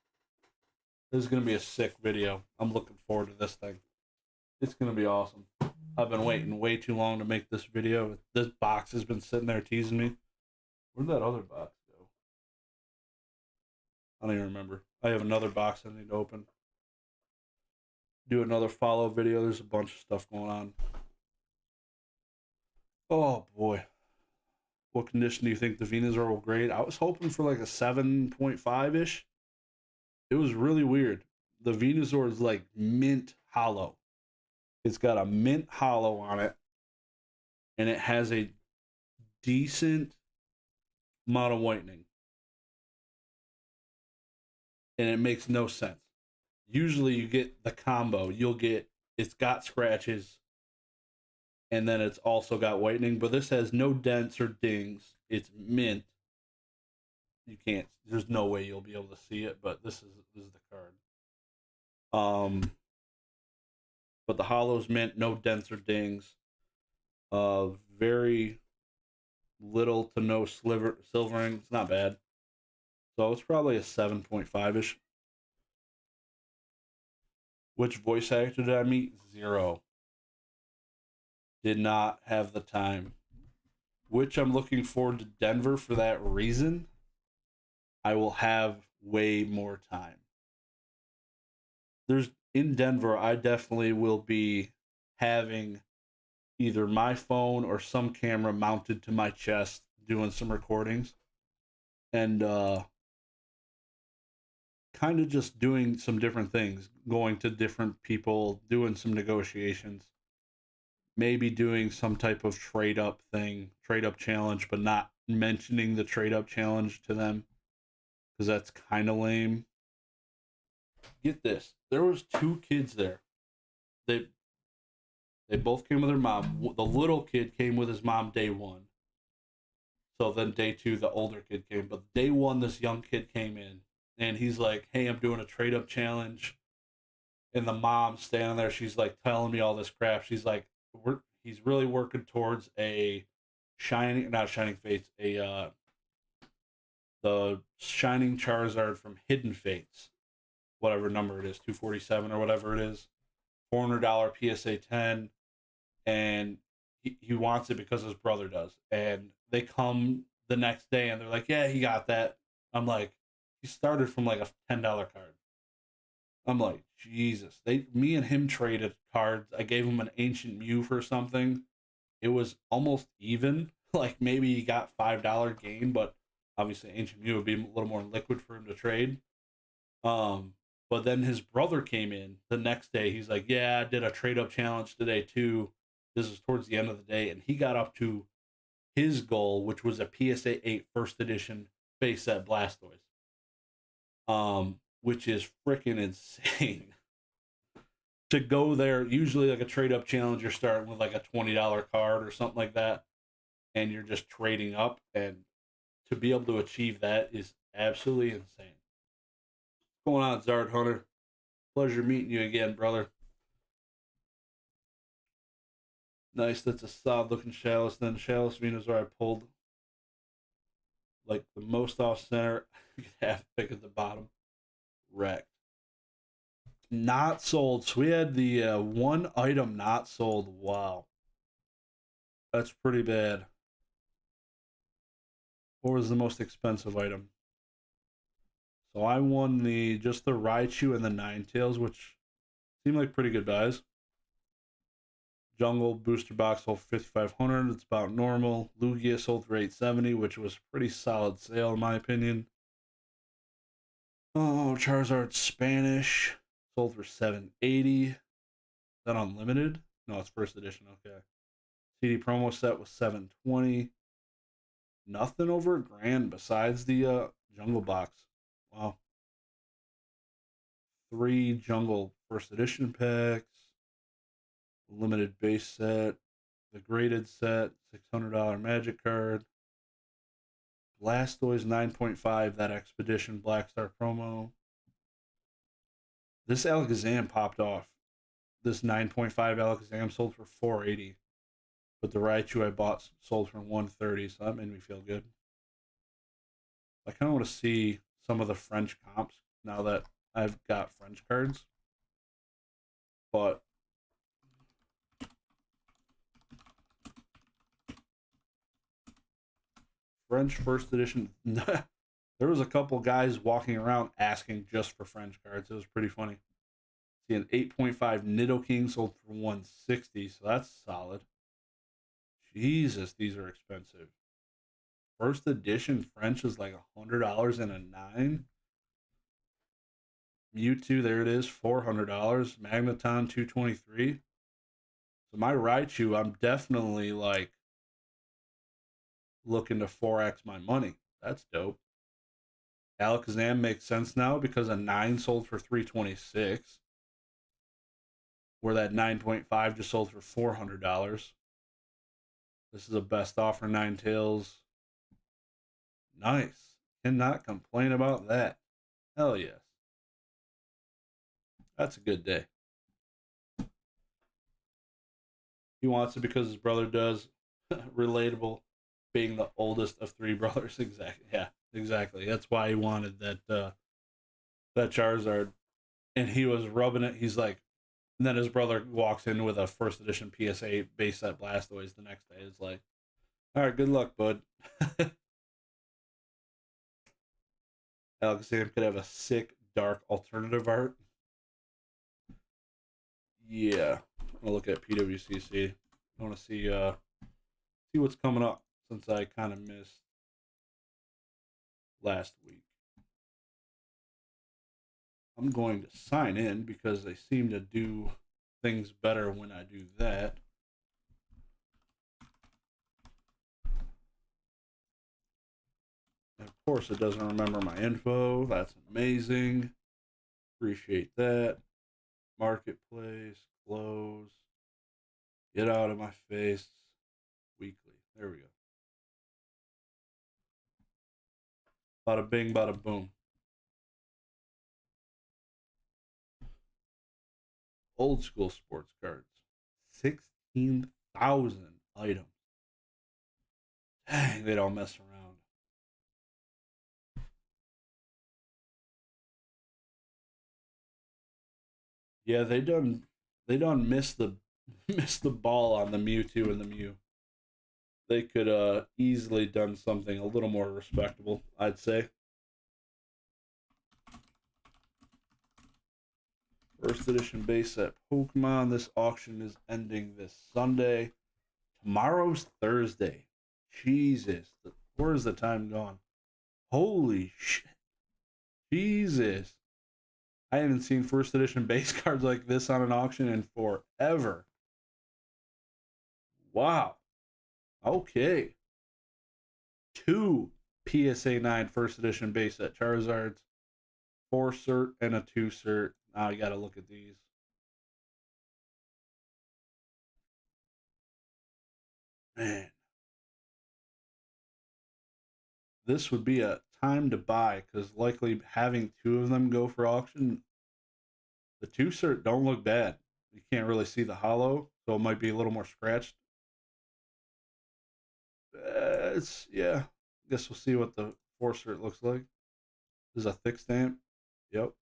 This is going to be a sick video. I'm looking forward to this thing. It's going to be awesome. I've been waiting way too long to make this video. This box has been sitting there teasing me. Where'd that other box go? I don't even remember. I have another box I need to open. Do another follow video. There's a bunch of stuff going on. Oh, boy. What condition do you think the Venusaur will grade? I was hoping for like a 7.5-ish. It was really weird. The Venusaur is like mint hollow. It's got a mint hollow on it. And it has a decent amount of whitening. And it makes no sense. Usually you get the combo. It's got scratches. And then it's also got whitening, but this has no dents or dings. It's mint. There's no way you'll be able to see it, but this is the card. But the hollow's mint, no dents or dings. Very little to no silvering. It's not bad. So it's probably a 7.5-ish. Which voice actor did I meet? 0. Did not have the time. Which I'm looking forward to Denver for that reason. I will have way more time. In Denver, I definitely will be having either my phone or some camera mounted to my chest doing some recordings. And kind of just doing some different things. Going to different people, doing some negotiations. Maybe doing some type of trade up challenge, but not mentioning the trade up challenge to them because that's kind of lame. Get this. There was 2 kids there. They both came with their mom. The little kid came with his mom day 1. So then day 2, the older kid came. But day 1, this young kid came in and he's like, "Hey, I'm doing a trade up challenge." And the mom's standing there. She's like telling me all this crap. She's like, he's really working towards the Shining Charizard from Hidden Fates, whatever number it is, 247 or whatever it is, $400 PSA 10, and he wants it because his brother does. And they come the next day and they're like, "Yeah, he got that." I'm like, he started from like a $10 card. I'm like, Jesus. Me and him traded cards. I gave him an Ancient Mew for something. It was almost even. Like maybe he got $5 gain, but obviously Ancient Mew would be a little more liquid for him to trade. But then his brother came in the next day. He's like, "Yeah, I did a trade up challenge today too." This is towards the end of the day, and he got up to his goal, which was a PSA 8 first edition base set Blastoise. Which is freaking insane. To go there, usually like a trade up challenge, you're starting with like a $20 card or something like that, and you're just trading up, and to be able to achieve that is absolutely insane. What's going on, Zard Hunter? Pleasure meeting you again, brother. Nice, that's a solid looking Chalice. Then Chalice Venusaur I pulled like the most off center. You could have pick at the bottom. Wrecked. Not sold. So we had the one item not sold. Wow. That's pretty bad. What was the most expensive item? So I won just the Raichu and the Ninetales, which seemed like pretty good buys. Jungle booster box sold for 5,500. It's about normal. Lugia sold for 870, which was pretty solid sale in my opinion. Oh, Charizard Spanish sold for 780. Is that unlimited? No, it's first edition. Okay. CD promo set was 720. Nothing over $1,000 besides the Jungle box. Wow. 3 Jungle first edition packs. Limited base set. The graded set. $600 magic card. Blastoise 9.5. That Expedition Black Star promo. This Alakazam popped off. This 9.5 Alakazam sold for 480. But the Raichu I bought sold for 130, so that made me feel good. I kind of want to see some of the French comps now that I've got French cards. But French first edition, there was a couple guys walking around asking just for French cards. It was pretty funny. See, an 8.5 Nidoking sold for 160, so that's solid. Jesus, these are expensive. First edition French is like $100 and a 9. Mewtwo, there it is, $400. Magneton, $223. So my Raichu, I'm definitely like looking to 4x my money. That's dope. Alakazam makes sense now because a 9 sold for $326. Where that 9.5 just sold for $400. This is a best offer Ninetales. Nice. Cannot complain about that. Hell yes. That's a good day. He wants it because his brother does. Relatable. Being the oldest of 3 brothers. Exactly. Yeah, exactly. That's why he wanted that Charizard. And he was rubbing it. He's like, and then his brother walks in with a first edition PSA base set Blastoise the next day. It's like, all right, good luck, bud. Alakazam could have a sick, dark alternative art. Yeah. I'll look at PWCC. I want to see what's coming up since I kind of missed last week. I'm going to sign in because they seem to do things better when I do that. And of course, it doesn't remember my info. That's amazing. Appreciate that. Marketplace, close. Get out of my face. Weekly. There we go. Bada bing, bada boom. Old school sports cards. 16,000 items. Dang, they don't mess around. Yeah, they done missed the missed the ball on the Mewtwo and the Mew. They could easily done something a little more respectable, I'd say. First edition base set Pokemon. This auction is ending this Sunday. Tomorrow's Thursday. Jesus, where's the time gone? Holy shit. Jesus. I haven't seen first edition base cards like this on an auction in forever. Wow. Okay. 2 PSA 9 first edition base set Charizards. 4 cert and a 2 cert. Now you gotta look at these. Man. This would be a time to buy because likely having 2 of them go for auction. The 2 cert don't look bad. You can't really see the hollow, so it might be a little more scratched. Yeah. I guess we'll see what the 4 cert looks like. This is a thick stamp. Yep.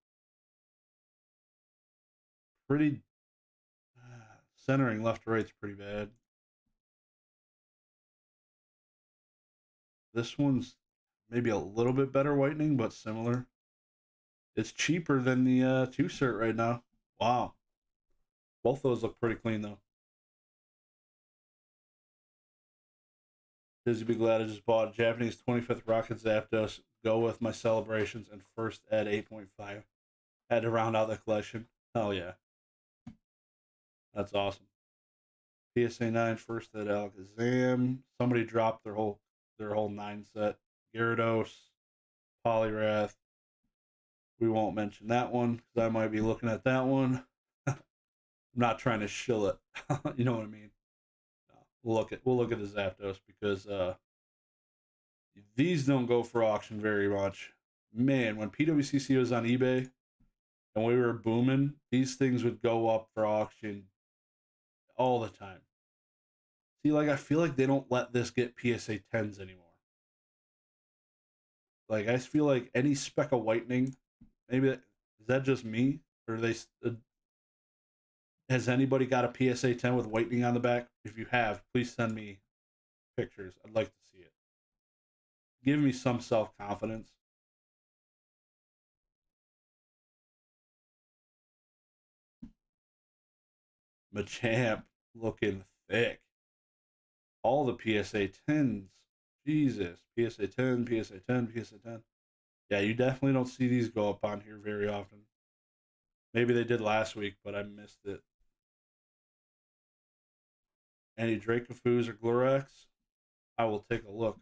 pretty centering left to right's pretty bad. This one's maybe a little bit better whitening, but similar. It's cheaper than the 2 cert right now. Wow. Both those look pretty clean though. Dizzy be glad I just bought a Japanese 25th Rocket Zapdos. Go with my celebrations and first ed 8.5. Had to round out the collection. Hell yeah. That's awesome. PSA 9 first ed Alakazam. Somebody dropped their whole 9 set. Gyarados, Poliwrath. We won't mention that one because I might be looking at that one. I'm not trying to shill it. You know what I mean? We'll look at the Zapdos because these don't go for auction very much. Man, when PWCC was on eBay and we were booming, these things would go up for auction all the time. See, like I feel like they don't let this get PSA 10s anymore. Like I feel like any speck of whitening, maybe is that just me, or they? Has anybody got a PSA 10 with whitening on the back? If you have, please send me pictures. I'd like to see it. Give me some self-confidence. Machamp looking thick. All the PSA 10s. Jesus. PSA 10, PSA 10, PSA 10. Yeah, you definitely don't see these go up on here very often. Maybe they did last week, but I missed it. Any Dracofoos or Glorax? I will take a look.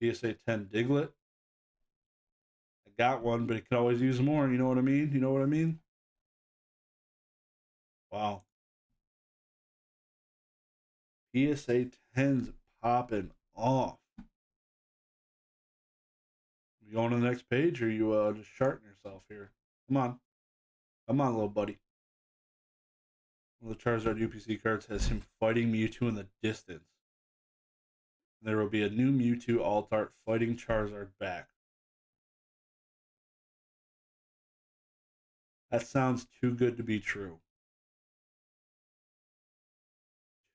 PSA 10 Diglett. I got one, but it could always use more. You know what I mean? You know what I mean? Wow. PSA 10's popping off. You going to the next page, or you just charting yourself here? Come on. Come on, little buddy. One of the Charizard UPC cards has him fighting Mewtwo in the distance. There will be a new Mewtwo Alt-Art fighting Charizard back. That sounds too good to be true.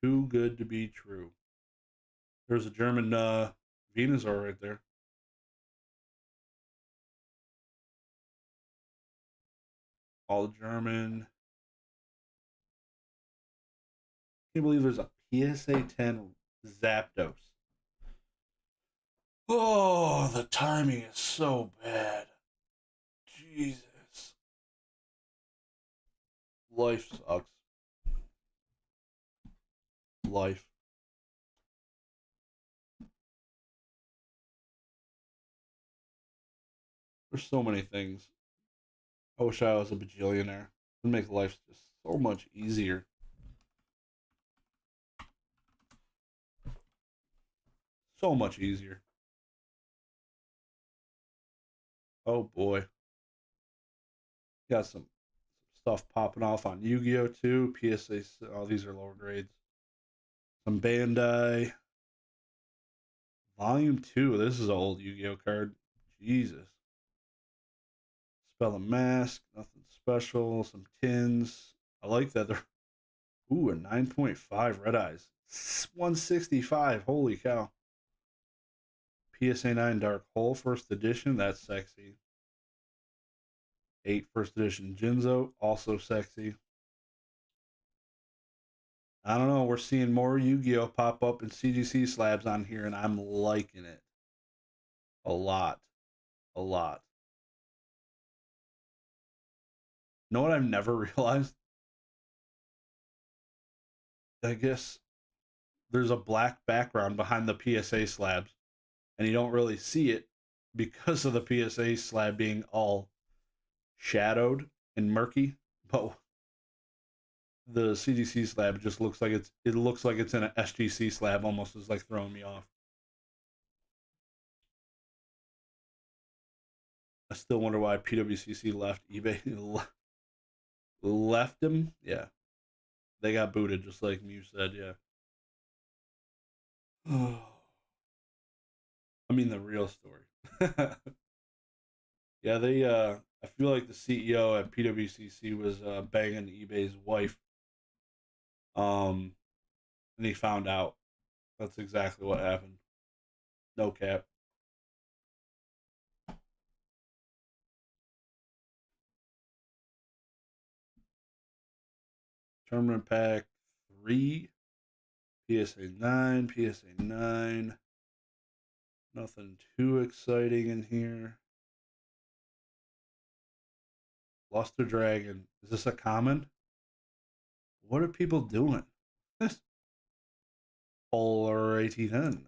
Too good to be true. There's a German Venusaur right there. All German. Can't believe there's a PSA 10 Zapdos. Oh, the timing is so bad. Jesus. Life sucks. Life. There's so many things. I wish I was a bajillionaire. It would make life just so much easier. So much easier. Oh boy. Got some stuff popping off on Yu-Gi-Oh! Too. PSA. Oh, these are lower grades. Some Bandai. Volume 2. This is an old Yu-Gi-Oh! Card. Jesus. Spell a Mask. Nothing special. Some tins. I like that they're. Ooh, a 9.5 Red Eyes. 165. Holy cow. PSA 9 Dark Hole first edition. That's sexy. 8 first edition Jinzo. Also sexy. I don't know. We're seeing more Yu-Gi-Oh! Pop up in CGC slabs on here, and I'm liking it. A lot. A lot. You know what I've never realized? I guess there's a black background behind the PSA slabs, and you don't really see it because of the PSA slab being all shadowed and murky. But the CGC slab just looks like it looks like it's in an SGC slab, almost is like throwing me off. I still wonder why PWCC left eBay. Left him? Yeah. They got booted, just like Mew said, yeah. I mean the real story. Yeah, I feel like the CEO at PWCC was banging eBay's wife. And he found out. That's exactly what happened. No cap. Tournament Pack 3. PSA 9. PSA 9. Nothing too exciting in here. Luster Dragon. Is this a common? What are people doing? This Polar 18N.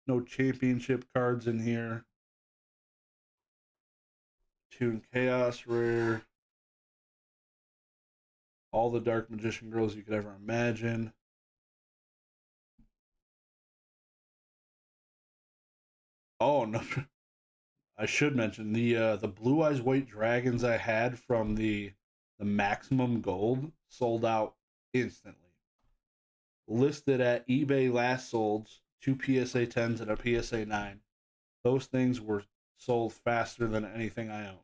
No championship cards in here. Toon Chaos Rare. All the Dark Magician girls you could ever imagine. Oh no. I should mention the Blue Eyes White Dragons I had from the Maximum Gold sold out instantly. Listed at eBay last sold 2 PSA 10s and a PSA 9. Those things were sold faster than anything I own.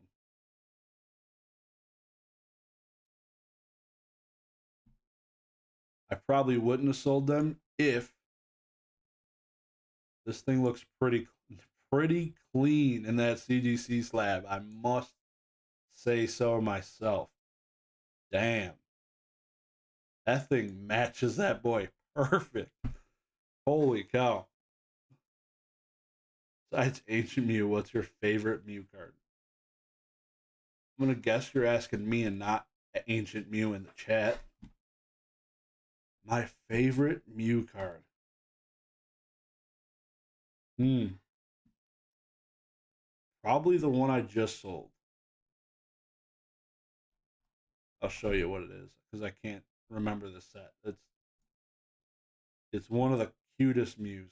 I probably wouldn't have sold them if this thing looks pretty clean in that CGC slab. I must say so myself. Damn. That thing matches that boy perfect. Holy cow. Besides Ancient Mew, what's your favorite Mew card? I'm going to guess you're asking me and not Ancient Mew in the chat. My favorite Mew card. Probably the one I just sold. I'll show you what it is because I can't remember the set. It's one of the cutest Mews.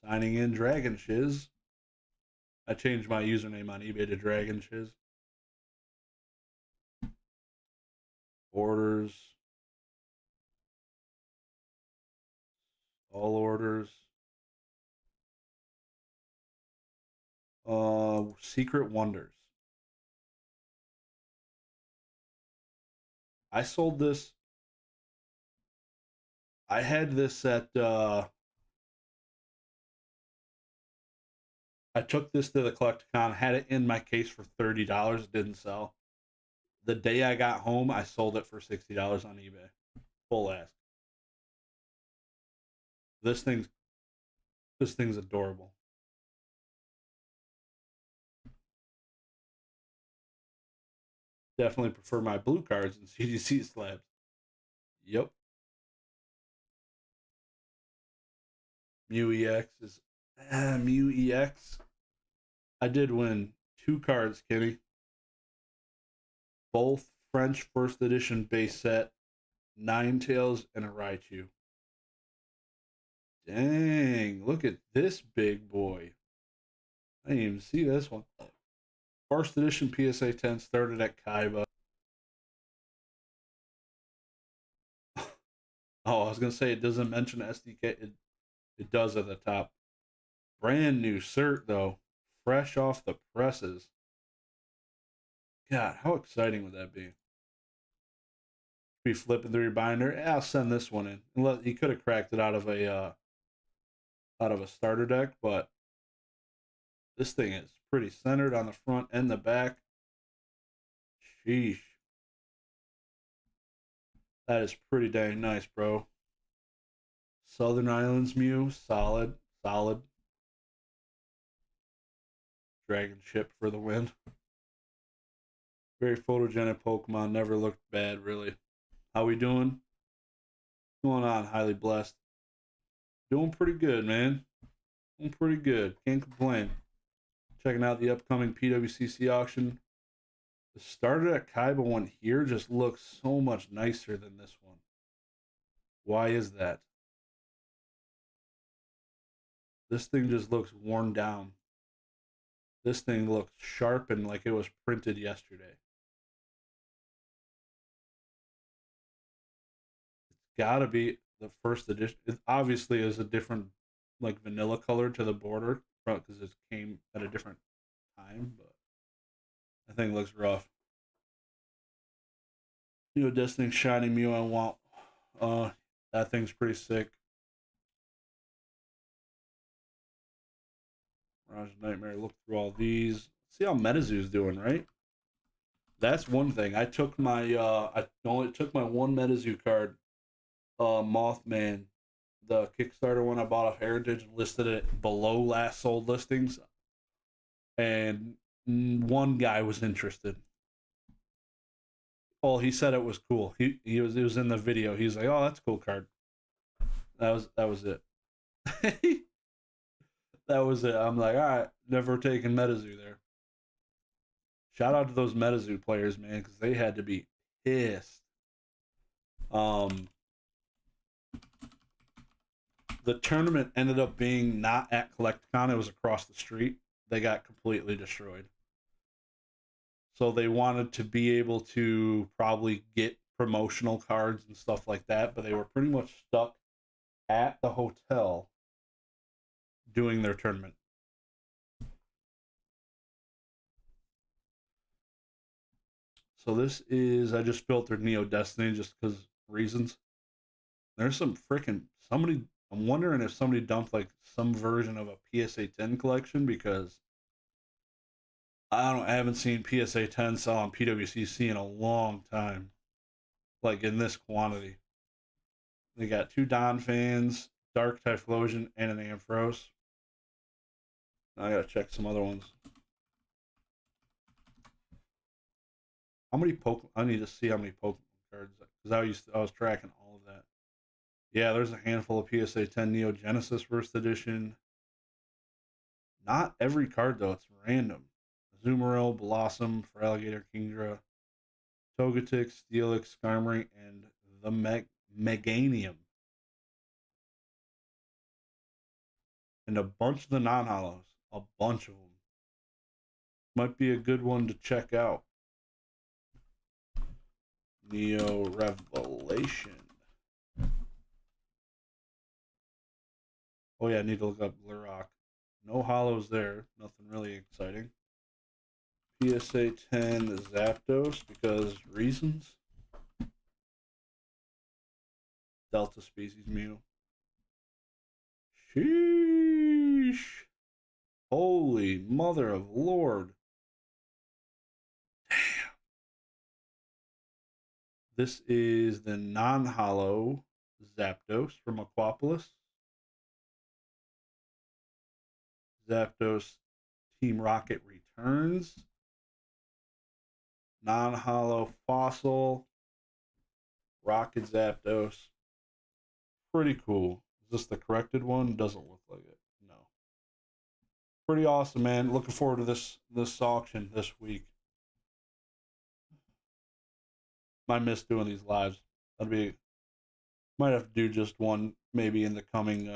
Signing in Dragon Shiz. I changed my username on eBay to Dragon Shiz. Orders. All orders. Secret Wonders. I sold this. I had this at I took this to the Collecticon, had it in my case for $30. It didn't sell. The day I got home, I sold it for $60 on eBay. Full ask. This thing's adorable. Definitely prefer my blue cards in CGC slabs. Yep. Mew EX is Mew EX. I did win 2 cards, Kenny. Both French first edition base set, Ninetales and a Raichu. Dang, look at this big boy. I didn't even see this one. First edition PSA 10 started at Kaiba. Oh, I was going to say it doesn't mention SDK. It does at the top. Brand new cert, though. Fresh off the presses. God, how exciting would that be? Be flipping through your binder. Yeah, I'll send this one in. Unless he could have cracked it out of a starter deck, but this thing is pretty centered on the front and the back. Sheesh. That is pretty dang nice, bro. Southern Islands Mew, solid. Dragon Ship for the win. Very photogenic Pokemon, never looked bad, really. How we doing? What's going on, highly blessed? Doing pretty good, man. Doing pretty good. Can't complain. Checking out the upcoming PWCC auction. The starter at Kaiba one here just looks so much nicer than this one. Why is that? This thing just looks worn down. This thing looks sharp and like it was printed yesterday. gotta be the first edition. It obviously is a different, like, vanilla color to the border because it came at a different time, but I think it looks rough. Destiny Shiny Mew I want. That thing's pretty sick. Mirage Nightmare. Look through all these. See how Metazoo's doing, right? That's one thing. I took my I only took my one Metazoo card, Mothman, the Kickstarter one I bought off Heritage, and listed it below last sold listings, and one guy was interested. Oh, he said it was cool. He was in the video. He was like, "Oh, that's a cool card." That was it. That was it. I'm like, all right, never taken Metazoo there. Shout out to those Metazoo players, man, because they had to be pissed. The tournament ended up being not at CollectCon. It was across the street. They got completely destroyed. So they wanted to be able to probably get promotional cards and stuff like that, but they were pretty much stuck at the hotel doing their tournament. So this is, I just filtered Neo Destiny just because reasons. There's some freaking, I'm wondering if somebody dumped like some version of a PSA 10 collection, because I haven't seen PSA 10 sell on PWCC in a long time. Like in this quantity. They got 2 Don fans, Dark Typhlosion, and an Ampharos. I gotta check some other ones. How many Pokemon? I need to see how many Pokemon cards, because I was tracking all of that. Yeah, there's a handful of PSA 10 Neo Genesis First Edition. Not every card though; it's random. Azumarill, Blossom, Feraligatr, Kingdra, Togetic, Steelix, Skarmory, and the Meganium. And a bunch of the non-hollows. A bunch of them. Might be a good one to check out. Neo Revelation. Oh yeah, I need to look up Glurak. No hollows there. Nothing really exciting. PSA 10 Zapdos, because reasons. Delta Species Mew. Sheesh. Holy mother of Lord. Damn. This is the non-hollow Zapdos from Aquapolis. Zapdos Team Rocket returns. Non-hollow Fossil. Rocket Zapdos. Pretty cool. Is this the corrected one? Doesn't look like it. No. Pretty awesome, man. Looking forward to this auction this week. Might miss doing these lives. Might have to do just one maybe in the coming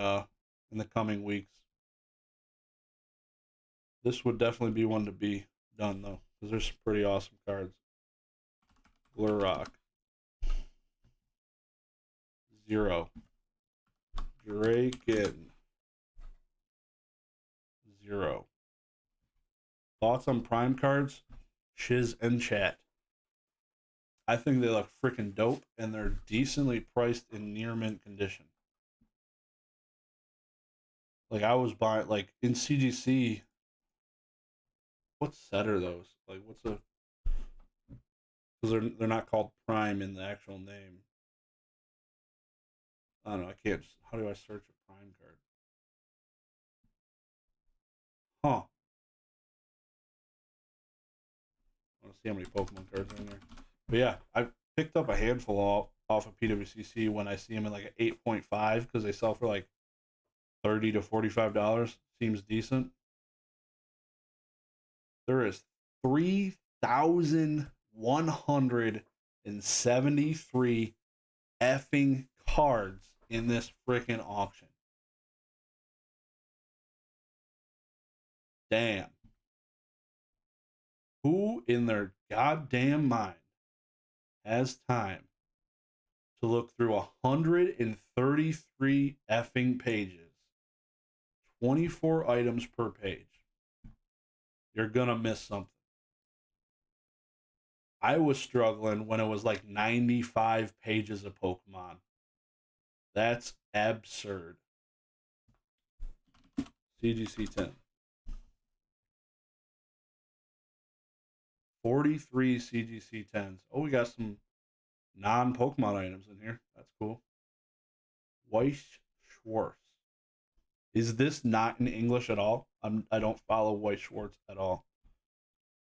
weeks. This would definitely be one to be done though, because there's some pretty awesome cards. Glurak. 0. Draken. 0. Thoughts on Prime cards? Shiz and chat. I think they look freaking dope, and they're decently priced in near mint condition. Like I was buying, like in CGC. What set are those? Like what's a? Because they're not called Prime in the actual name. I don't know. I can't. How do I search a Prime card? Huh. I want to see how many Pokemon cards are in there. But yeah, I picked up a handful off of PWCC when I see them in like an 8.5, because they sell for like $30 to $45. Seems decent. There is 3,173 effing cards in this freaking auction. Damn. Who in their goddamn mind has time to look through 133 effing pages, 24 items per page. You're gonna miss something. I was struggling when it was like 95 pages of Pokemon. That's absurd. CGC 10. 43 CGC 10s. Oh, we got some non-Pokemon items in here. That's cool. Weiss Schwartz. Is this not in English at all? I don't follow Weiss Schwartz at all.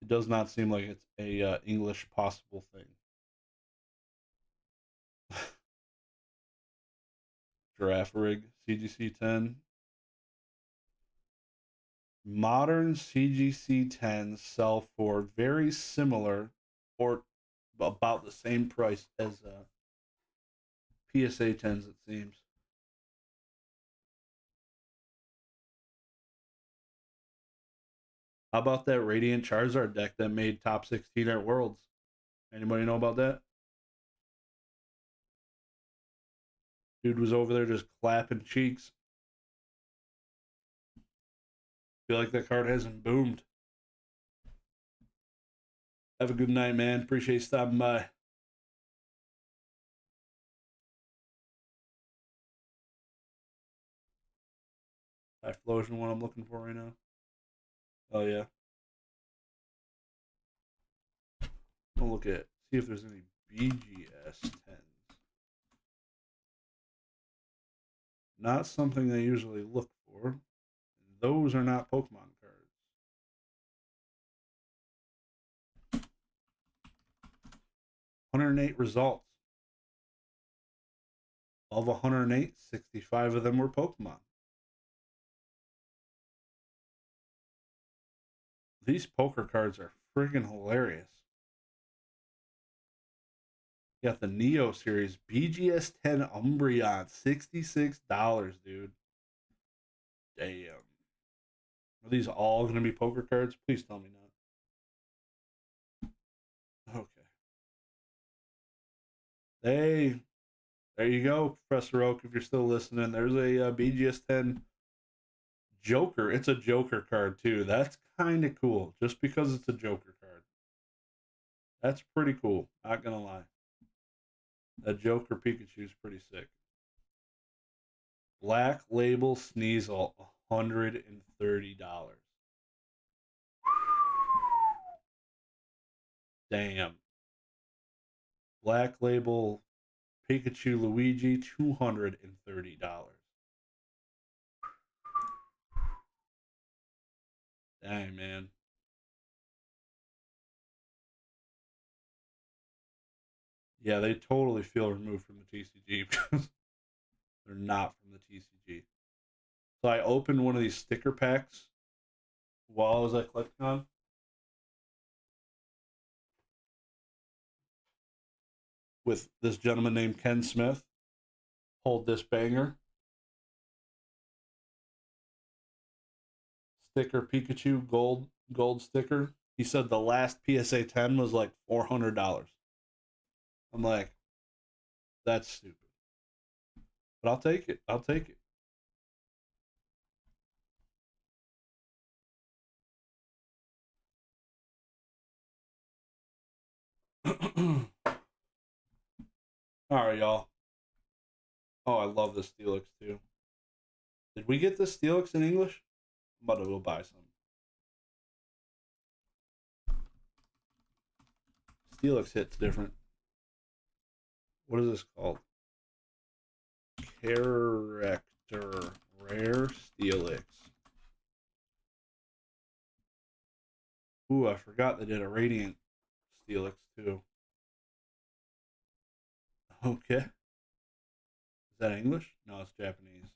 It does not seem like it's a English possible thing. Giraffe Rig, CGC 10. Modern CGC 10s sell for very similar or about the same price as PSA 10s, it seems. How about that Radiant Charizard deck that made top 16 at Worlds? Anybody know about that? Dude was over there just clapping cheeks. Feel like that card hasn't boomed. Have a good night, man. Appreciate you stopping by. Typhlosion, what I'm looking for right now. Oh yeah. I'll look at see if there's any BGS 10s. Not something I usually look for. Those are not Pokemon cards. 108 results. Of 108, 65 of them were Pokemon. These poker cards are friggin' hilarious. You got the Neo series, BGS 10 Umbreon, $66, dude. Damn. Are these all going to be poker cards? Please tell me not. Okay. Hey, there you go, Professor Oak, if you're still listening. There's a BGS 10 Joker. It's a Joker card, too. That's kind of cool, just because it's a Joker card. That's pretty cool, not going to lie. That Joker Pikachu is pretty sick. Black Label Sneasel, $130. Damn. Black Label Pikachu Luigi, $230. Dang, man. Yeah, they totally feel removed from the TCG because they're not from the TCG. So I opened one of these sticker packs while I was at CollectCon. With this gentleman named Ken Smith. Hold this banger. Sticker Pikachu gold sticker. He said the last PSA 10 was like $400. I'm like, that's stupid. But I'll take it. I'll take it. All right, y'all. Oh, I love the Steelix too. Did we get the Steelix in English? I'm about to go buy some. Steelix hits different. What is this called? Character Rare Steelix. Ooh, I forgot they did a Radiant Steelix too. Okay. Is that English? No, it's Japanese.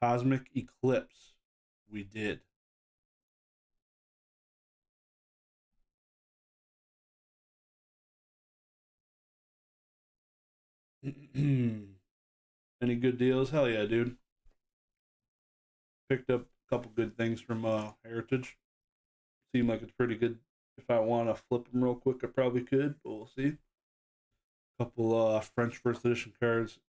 Cosmic Eclipse. We did. Any good deals? Hell yeah, dude. Picked up a couple good things from Heritage. Seemed like it's pretty good. If I want to flip them real quick, I probably could, but we'll see. Couple French first edition cards.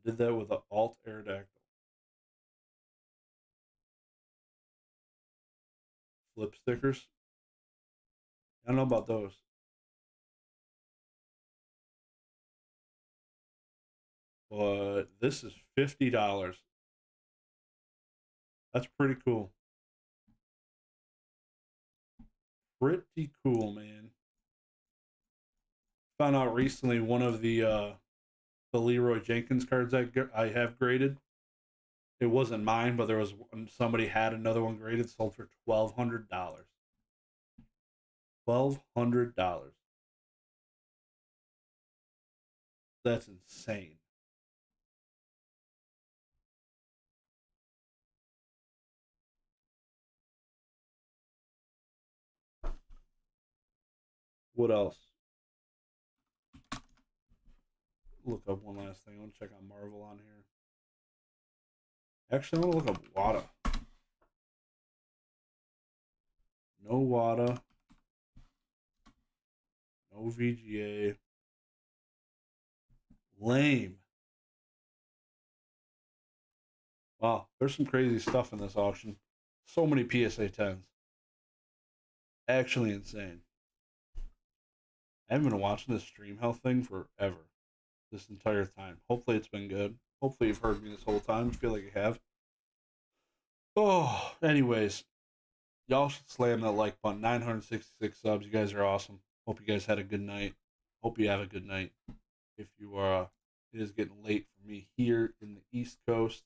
Did that with the alt Aerodactyl. Flip stickers. I don't know about those. But this is $50. That's pretty cool. Pretty cool, man. Found out recently one of the Leroy Jenkins cards I have graded. It wasn't mine, but there was somebody had another one graded, sold for $1,200. $1,200. That's insane. What else? Look up one last thing. I want to check on Marvel on here. Actually, I want to look up WADA. No WADA. No VGA. Lame. Wow, there's some crazy stuff in this auction. So many PSA 10s. Actually insane. I haven't been watching this stream health thing forever. This entire time. Hopefully it's been good. Hopefully you've heard me this whole time. I feel like you have. Oh, anyways. Y'all should slam that like button. 966 subs. You guys are awesome. Hope you guys had a good night. Hope you have a good night. If you are, it is getting late for me here in the East Coast.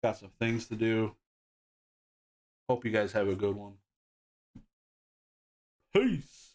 Got some things to do. Hope you guys have a good one. Peace.